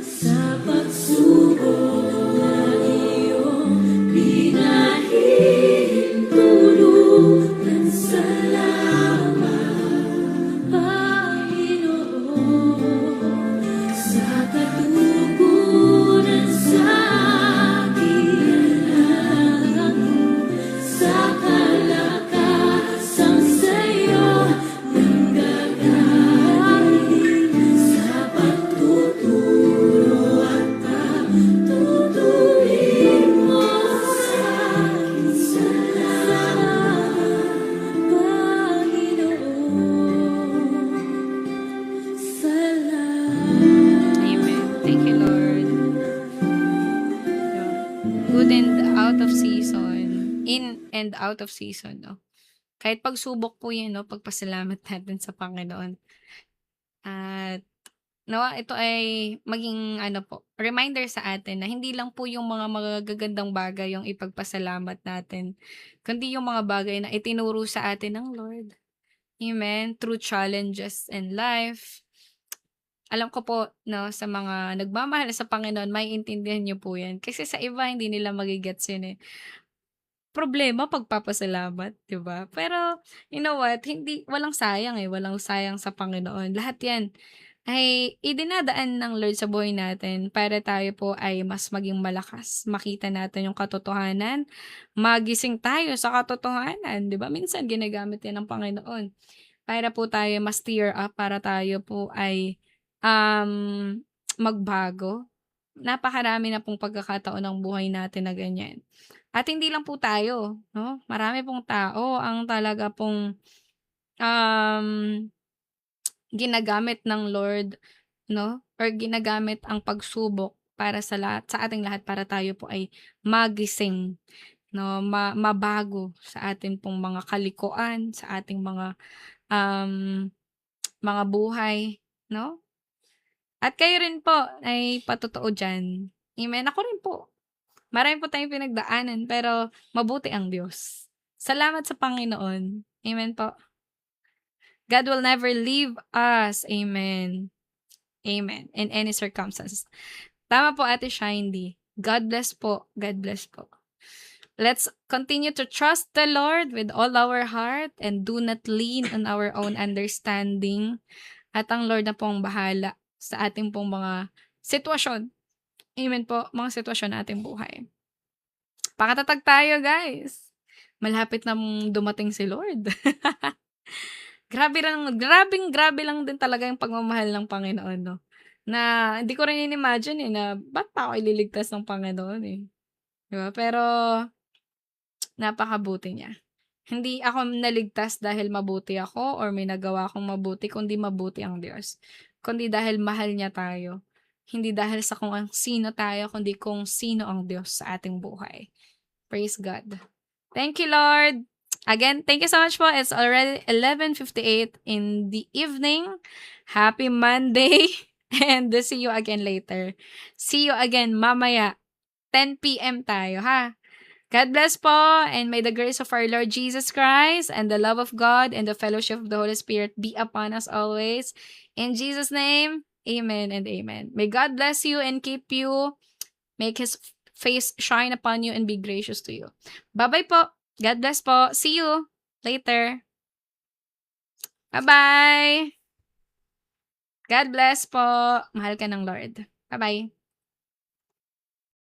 sa pagsubok na iyong pinahihintulutan. Salamat, Panginoon, sa katugunan sa aking alam, sa kalakasang sa'yo nanggagaling, sa pagtuturo at pagtutuwid mo sa akin. Salamat, Panginoon. Salamat. Amen. Thank you, Lord. Good and out of season. In and out of season, no? Kahit pagsubok po yan, no? Pagpasalamat natin sa Panginoon. At nawa ito ay maging ano po, reminder sa atin na hindi lang po yung mga magagandang bagay yung ipagpasalamat natin, kundi yung mga bagay na itinuro sa atin ng Lord. Amen. Through challenges in life. Alam ko po, no, sa mga nagmamahal sa Panginoon, maiintindihan niyo po yan. Kasi sa iba, hindi nila magigets yun eh. Problema pagpapasalamat, 'di ba? Pero you know what, walang sayang, eh, walang sayang sa Panginoon. Lahat 'yan ay idinadaan ng Lord sa buhay natin para tayo po ay mas maging malakas, makita natin yung katotohanan, magising tayo sa katotohanan, 'di ba? Minsan ginagamit 'yan ng Panginoon para po tayo mas tear up, para tayo po ay, magbago. Napakarami na pong pagkakataon ng buhay natin na ganyan. At hindi lang po tayo, 'no, marami pong tao ang talaga pong, um, ginagamit ng Lord, 'no, or ginagamit ang pagsubok para sa ating lahat para tayo po ay magising, 'no, mabago sa ating pong mga kalikuan, sa ating um, mga buhay, 'no? At kayo rin po ay patotoo diyan. Amen. Ako rin po. Marami po tayong pinagdaanan pero mabuti ang Diyos. Salamat sa Panginoon. Amen po. God will never leave us. Amen. Amen. In any circumstances. Tama po, Ate Shindy. God bless po. God bless po. Let's continue to trust the Lord with all our heart and do not lean on our own understanding. At ang Lord na pong bahala sa ating pong mga sitwasyon. Amen po, mga sitwasyon na ating buhay. Pakatatag tayo, guys. Malapit nang dumating si Lord. Grabe lang din talaga yung pagmamahal ng Panginoon, no? Na hindi ko rin in-imagine eh, na ba't pa ako ililigtas ng Panginoon eh. Di ba? Pero napakabuti niya. Hindi ako naligtas dahil mabuti ako or may nagawa akong mabuti, kundi mabuti ang Diyos. Kundi dahil mahal niya tayo. Hindi dahil sa kung sino tayo, kundi kung sino ang Diyos sa ating buhay. Praise God. Thank you, Lord. Again, thank you so much po. It's already 11:58 in the evening. Happy Monday. And see you again later. See you again mamaya. 10 p.m. tayo, ha? God bless po, and may the grace of our Lord Jesus Christ and the love of God and the fellowship of the Holy Spirit be upon us always. In Jesus' name, amen and amen. May God bless you and keep you. Make His face shine upon you and be gracious to you. Bye-bye po. God bless po. See you later. Bye-bye. God bless po. Mahal ka ng Lord. Bye-bye.